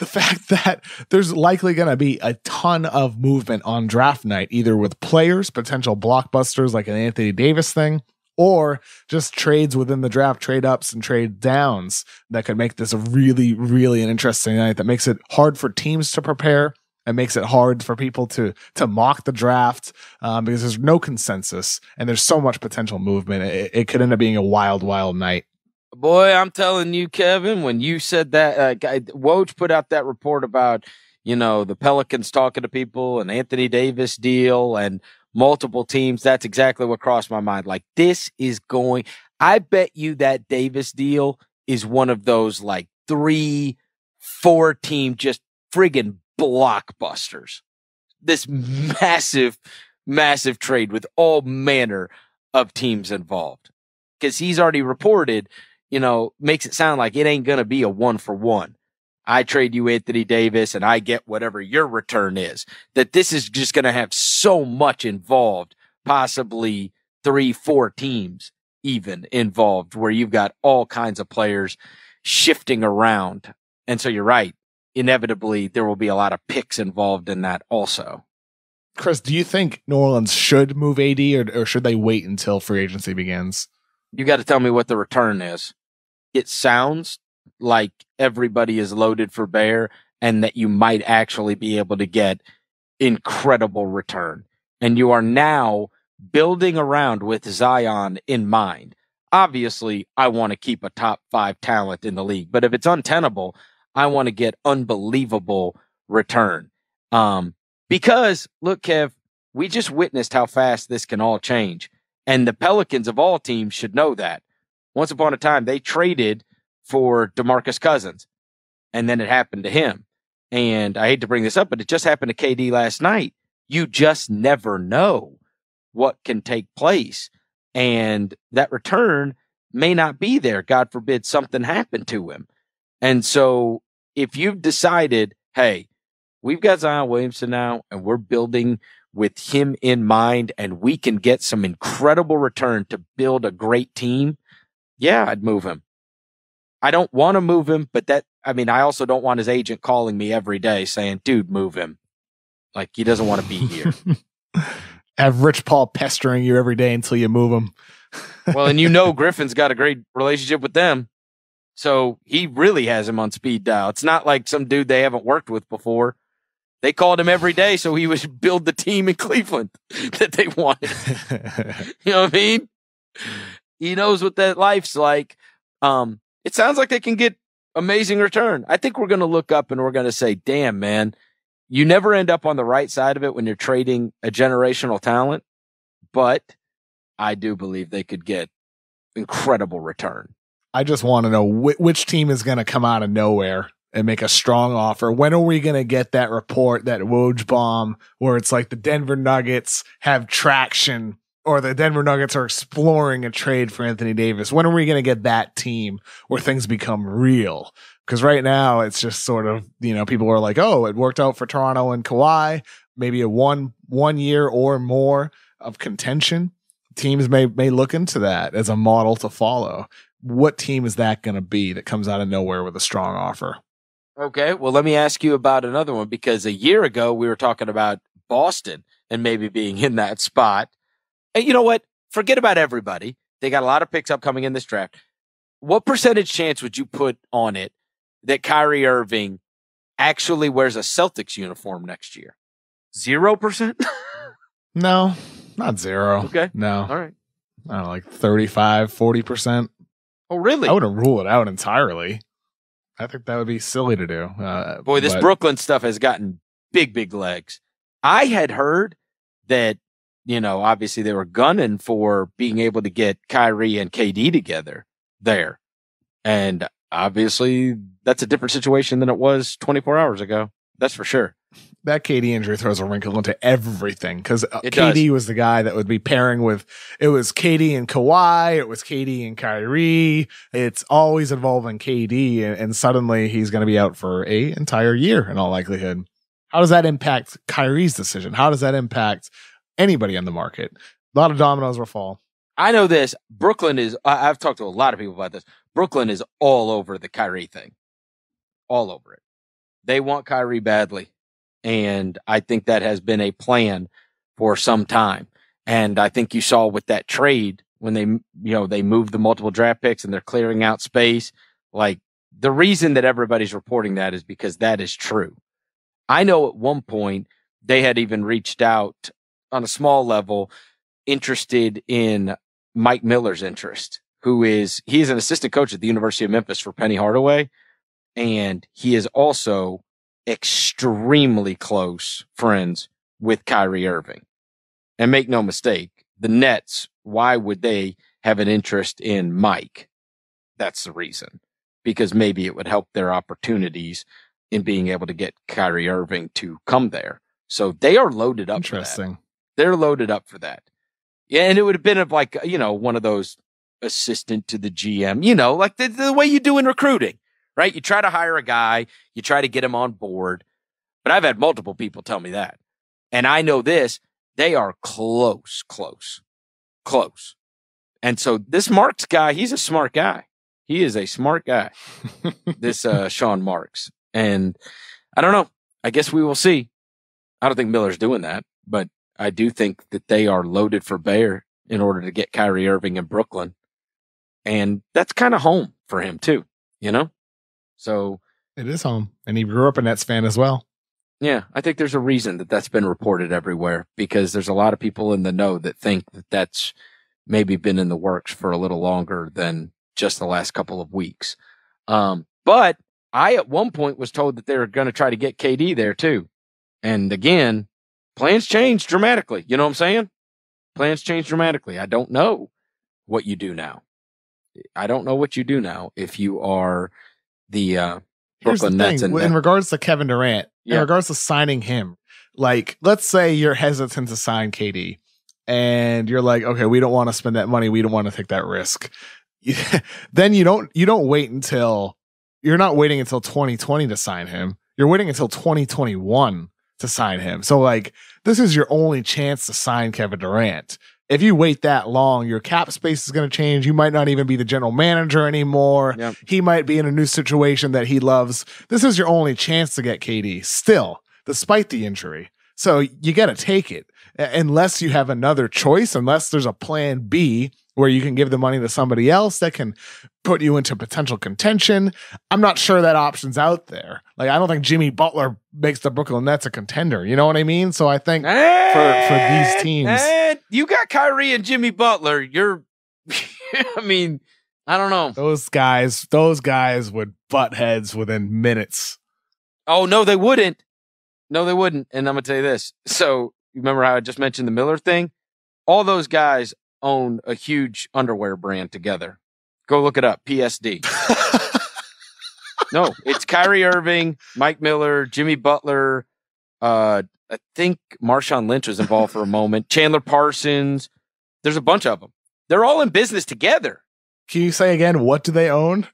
The fact that there's likely going to be a ton of movement on draft night, either with players, potential blockbusters like an Anthony Davis thing, or just trades within the draft, trade ups and trade downs that could make this a really, really an interesting night that makes it hard for teams to prepare and makes it hard for people to mock the draft because there's no consensus and there's so much potential movement. It could end up being a wild, wild night. Boy, I'm telling you, Kevin, when you said that, Woj put out that report about, the Pelicans talking to people and Anthony Davis deal and multiple teams. That's exactly what crossed my mind. Like, this is I bet you that Davis deal is one of those like 3-4 team just friggin' blockbusters. This massive, massive trade with all manner of teams involved. Because he's already reported, makes it sound like it ain't going to be a 1-for-1. I trade you Anthony Davis and I get whatever your return is. That this is just going to have so much involved, possibly 3-4 teams even involved, where you've got all kinds of players shifting around. And so you're right. Inevitably, there will be a lot of picks involved in that also. Chris, do you think New Orleans should move AD or should they wait until free agency begins? You got to tell me what the return is. It sounds like everybody is loaded for bear and that you might actually be able to get incredible return. And you are now building around with Zion in mind. Obviously, I want to keep a top 5 talent in the league, but if it's untenable, I want to get unbelievable return. Because look, Kev, we just witnessed how fast this can all change. And the Pelicans of all teams should know that. Once upon a time, they traded for DeMarcus Cousins, and then it happened to him. And I hate to bring this up, but it just happened to KD last night. You just never know what can take place. And that return may not be there. God forbid something happened to him. And so if you've decided, hey, we've got Zion Williamson now, and we're building with him in mind, and we can get some incredible return to build a great team, yeah, I'd move him. I don't want to move him, but I also don't want his agent calling me every day saying, dude, move him. Like, he doesn't want to be here. Have Rich Paul pestering you every day until you move him. Well, and Griffin's got a great relationship with them. So he really has him on speed dial. It's not like some dude they haven't worked with before. They called him every day so he would build the team in Cleveland that they wanted. You know what I mean? He knows what that life's like. It sounds like they can get amazing return. I think we're going to look up and we're going to say, damn, man, you never end up on the right side of it when you're trading a generational talent, but I do believe they could get incredible return. I just want to know which team is going to come out of nowhere and make a strong offer. When are we going to get that report, that Woj bomb, where it's like the Denver Nuggets have traction or the Denver Nuggets are exploring a trade for Anthony Davis? When are we going to get that team where things become real? Because right now it's just sort of, people are like, oh, it worked out for Toronto and Kawhi, maybe a one year or more of contention. Teams may look into that as a model to follow. What team is that going to be that comes out of nowhere with a strong offer? Okay, well, let me ask you about another one, because a year ago we were talking about Boston and maybe being in that spot. And you know what? Forget about everybody. They got a lot of picks upcoming in this draft. What percentage chance would you put on it that Kyrie Irving actually wears a Celtics uniform next year? 0%? No, not 0. Okay. No. All right. I don't know, like 35, 40%. Oh, really? I wouldn't rule it out entirely. I think that would be silly to do. Boy, this Brooklyn stuff has gotten big legs. I had heard that, obviously they were gunning for being able to get Kyrie and KD together there. And obviously that's a different situation than it was 24 hours ago. That's for sure. That KD injury throws a wrinkle into everything, because KD was the guy that would be pairing with, it was KD and Kawhi, it was KD and Kyrie. It's always involving KD, and suddenly he's going to be out for an entire year in all likelihood. How does that impact Kyrie's decision? How does that impact anybody on the market? A lot of dominoes will fall. I know this. Brooklyn is, I've talked to a lot of people about this. Brooklyn is all over the Kyrie thing. All over it. They want Kyrie badly. And I think that has been a plan for some time. And I think you saw with that trade when they moved the multiple draft picks and they're clearing out space. Like, the reason that everybody's reporting that is because that is true. I know at one point they had even reached out on a small level, interested in Mike Miller's interest, he's an assistant coach at the University of Memphis for Penny Hardaway. And he is also extremely close friends with Kyrie Irving. And make no mistake, the Nets, why would they have an interest in Mike? That's the reason. Because maybe it would help their opportunities in being able to get Kyrie Irving to come there. So they are loaded up for that. They're loaded up for that. Yeah, and it would have been like, one of those assistant to the GM, like the way you do in recruiting. Right? You try to hire a guy, you try to get him on board. But I've had multiple people tell me that. And I know this, they are close. And so this Marks guy, he's a smart guy. He is a smart guy. This Sean Marks. And I don't know. I guess we will see. I don't think Miller's doing that, but I do think that they are loaded for bear in order to get Kyrie Irving in Brooklyn. And that's kind of home for him too, So it is home, and he grew up a Nets fan as well. Yeah, I think there's a reason that that's been reported everywhere, because there's a lot of people in the know that think that that's maybe been in the works for a little longer than just the last couple of weeks. But I at one point was told that they were going to try to get KD there too. And again, plans change dramatically. You know what I'm saying? Plans change dramatically. I don't know what you do now. If you are the Brooklyn Nets. And in regards to Kevin Durant, in regards to signing him, like, let's say you're hesitant to sign KD and you're like, okay, we don't want to spend that money. We don't want to take that risk. Then you don't wait until, you're not waiting until 2020 to sign him. You're waiting until 2021 to sign him. So like, this is your only chance to sign Kevin Durant. If you wait that long, your cap space is going to change. You might not even be the general manager anymore. Yep. He might be in a new situation that he loves. This is your only chance to get KD still, despite the injury. So you got to take it unless you have another choice, unless there's a plan B where you can give the money to somebody else that can put you into potential contention. I'm not sure that option's out there. Like, I don't think Jimmy Butler makes the Brooklyn Nets a contender. You know what I mean? So I think for these teams, you got Kyrie and Jimmy Butler. You're I mean, I don't know. Those guys would butt heads within minutes. Oh, no, they wouldn't. No, they wouldn't. And I'm going to tell you this. So you remember how I just mentioned the Miller thing? All those guys own a huge underwear brand together. Go look it up. PSD. No, it's Kyrie Irving, Mike Miller, Jimmy Butler. I think Marshawn Lynch was involved for a moment. Chandler Parsons. There's a bunch of them. They're all in business together. Can you say again, what do they own?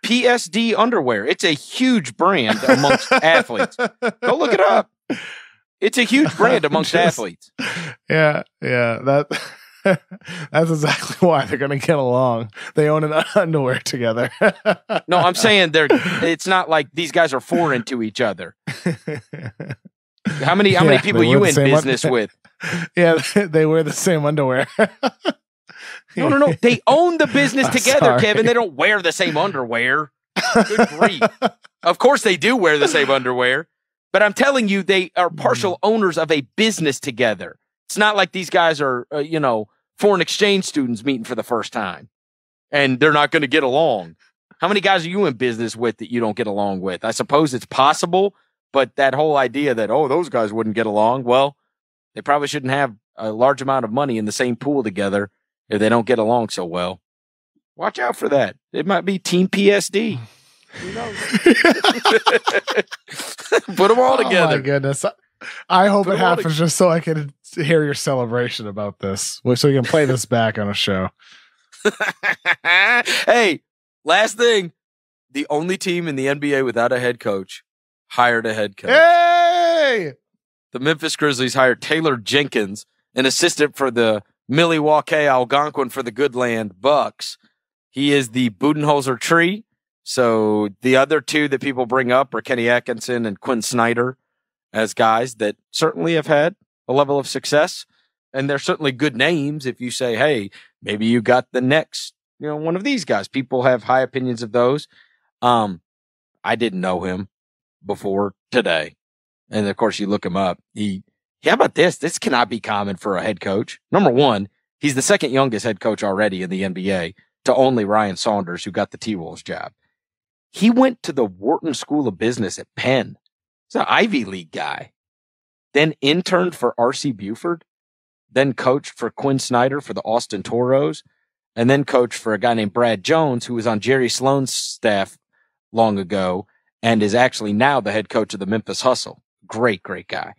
PSD underwear. It's a huge brand amongst athletes. Go look it up. It's a huge brand amongst athletes. Yeah. That's exactly why they're going to get along. They own an underwear together. No, I'm saying it's not like these guys are foreign to each other. How many people are you in business with? Yeah, they wear the same underwear. No. They own the business together, sorry. Kevin. They don't wear the same underwear. Good grief. Of course they do wear the same underwear. But I'm telling you, they are partial owners of a business together. It's not like these guys are, foreign exchange students meeting for the first time. And they're not going to get along. How many guys are you in business with that you don't get along with? I suppose it's possible, but that whole idea that, those guys wouldn't get along, well, they probably shouldn't have a large amount of money in the same pool together if they don't get along so well. Watch out for that. It might be Team PSD. Who knows? Put them all together. Oh, my goodness. I hope it happens just so I can hear your celebration about this, so we can play this back on a show. Hey, last thing. The only team in the NBA without a head coach hired a head coach. Hey! The Memphis Grizzlies hired Taylor Jenkins, an assistant for the Milwaukee Algonquin for the Goodland Bucks. He is the Budenholzer tree. So the other two that people bring up are Kenny Atkinson and Quinn Snyder as guys that certainly have had a level of success. And they're certainly good names if you say, hey, maybe you got the next, one of these guys. People have high opinions of those. I didn't know him before today. And of course you look him up. How about this? This cannot be common for a head coach. Number one, he's the second youngest head coach already in the NBA to only Ryan Saunders, who got the T-Wolves job. He went to the Wharton School of Business at Penn. He's an Ivy League guy. Then interned for R.C. Buford. Then coached for Quinn Snyder for the Austin Toros. And then coached for a guy named Brad Jones, who was on Jerry Sloan's staff long ago and is actually now the head coach of the Memphis Hustle. Great guy.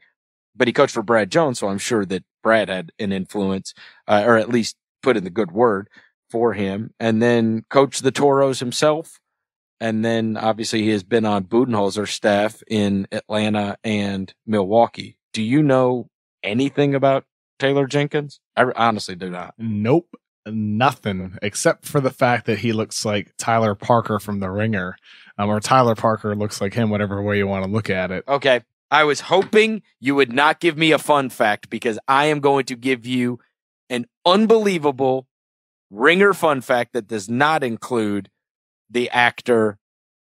But he coached for Brad Jones, so I'm sure that Brad had an influence, or at least put in the good word for him. And then coached the Toros himself. And then obviously he has been on Budenholzer's staff in Atlanta and Milwaukee. Do you know anything about Taylor Jenkins? I honestly do not. Nope. Nothing except for the fact that he looks like Tyler Parker from The Ringer, or Tyler Parker looks like him, whatever way you want to look at it. Okay. I was hoping you would not give me a fun fact because I am going to give you an unbelievable Ringer fun fact that does not include the actor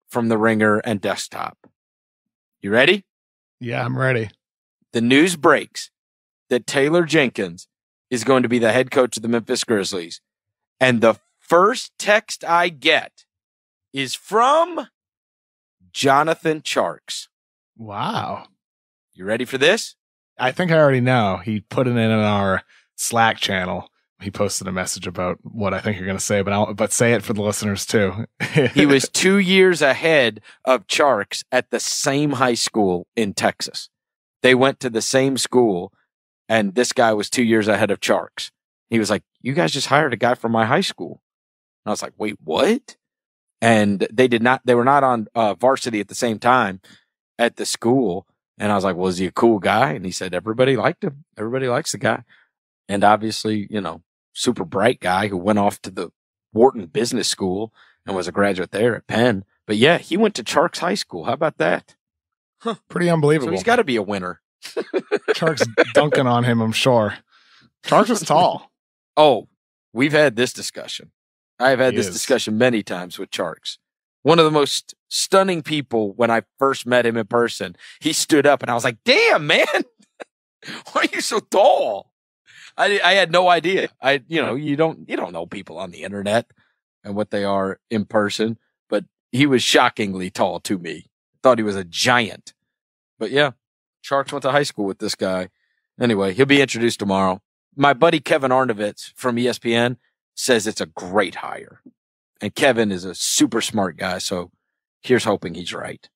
from The Ringer and Desktop. You ready? Yeah, I'm ready. The news breaks that Taylor Jenkins is going to be the head coach of the Memphis Grizzlies. And the first text I get is from Jonathan Tjarks. Wow. You ready for this? I think I already know. He put it in our Slack channel. He posted a message about what I think you're going to say, but say it for the listeners too. He was 2 years ahead of Tjarks at the same high school in Texas. They went to the same school, and this guy was 2 years ahead of Tjarks. He was like, you guys just hired a guy from my high school. And I was like, wait, what? And they were not on varsity at the same time at the school. And I was like, well, is he a cool guy? And he said, everybody liked him. Everybody likes the guy. And obviously, super bright guy who went off to the Wharton Business School and was a graduate there at Penn. But yeah, he went to Tjarks High School. How about that? Huh. Pretty unbelievable. So he's got to be a winner. Tjarks dunking on him, I'm sure. Tjarks was tall. Oh, we've had this discussion. I've had this discussion many times with Tjarks. One of the most stunning people when I first met him in person. He stood up and I was like, damn, man, why are you so tall? I had no idea. You don't know people on the internet and what they are in person, but he was shockingly tall to me. Thought he was a giant. But yeah, Sharks went to high school with this guy. Anyway, he'll be introduced tomorrow. My buddy Kevin Arnovitz from ESPN says it's a great hire. And Kevin is a super smart guy, so here's hoping he's right.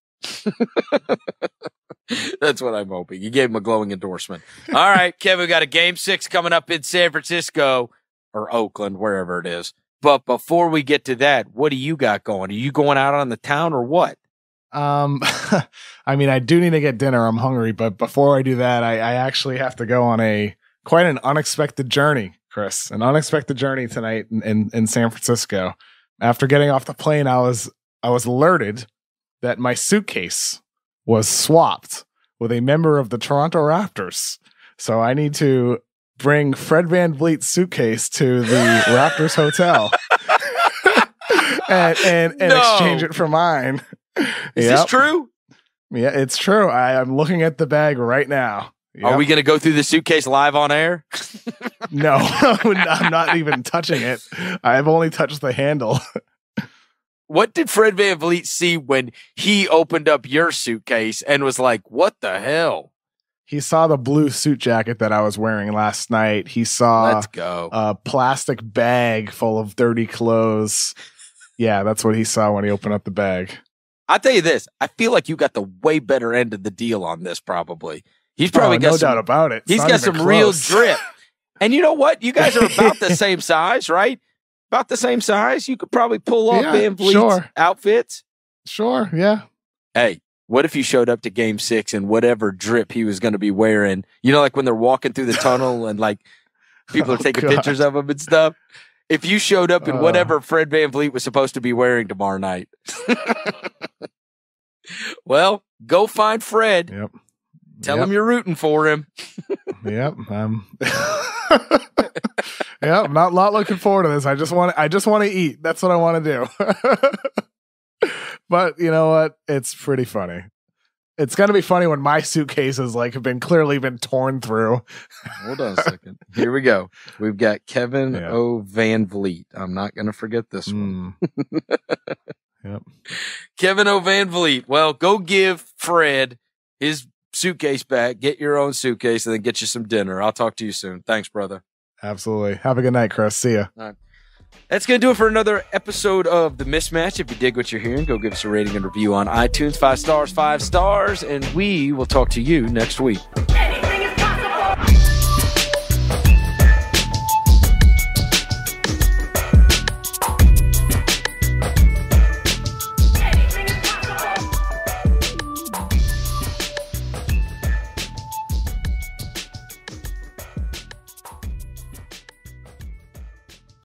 That's what I'm hoping. You gave him a glowing endorsement. All right, Kevin, we got a Game 6 coming up in San Francisco or Oakland, wherever it is. But before we get to that, what do you got going? Are you going out on the town or what? I mean, I do need to get dinner. I'm hungry, but before I do that, I actually have to go on quite an unexpected journey, Chris. An unexpected journey tonight in San Francisco. After getting off the plane, I was alerted that my suitcase was swapped with a member of the Toronto Raptors. So I need to bring Fred VanVleet's suitcase to the Raptors hotel and exchange it for mine. Is this true? Yeah, it's true. I'm looking at the bag right now. Yep. Are we going to go through the suitcase live on air? No, I'm not even touching it. I've only touched the handle. What did Fred VanVleet see when he opened up your suitcase and was like, what the hell? He saw the blue suit jacket that I was wearing last night. He saw Let's go. A plastic bag full of dirty clothes. Yeah, that's what he saw when he opened up the bag. I'll tell you this. I feel like you got the way better end of the deal on this probably. He's probably got no doubt about it. He's got some real drip. And you know what? You guys are about the same size, right? About the same size. You could probably pull off VanVleet's outfits. Sure, yeah. Hey, what if you showed up to Game 6 and whatever drip he was going to be wearing? You know, like when they're walking through the tunnel and like people are taking pictures of him and stuff. If you showed up in whatever Fred VanVleet was supposed to be wearing tomorrow night. Well, go find Fred. Yep. Tell him you're rooting for him. Yep. Yeah, I'm not looking forward to this. I just want to eat. That's what I want to do. But you know what? It's pretty funny. It's going to be funny when my suitcase has have been torn through. Hold on a second. Here we go. We've got Kevin O. VanVleet. I'm not going to forget this one. Yep. Kevin O. VanVleet. Well, go give Fred his suitcase back, get your own suitcase, and then get you some dinner. I'll talk to you soon. Thanks, brother. Absolutely. Have a good night, Chris. See ya. All right. That's going to do it for another episode of The Mismatch. If you dig what you're hearing, go give us a rating and review on iTunes. 5 stars, 5 stars, and we will talk to you next week.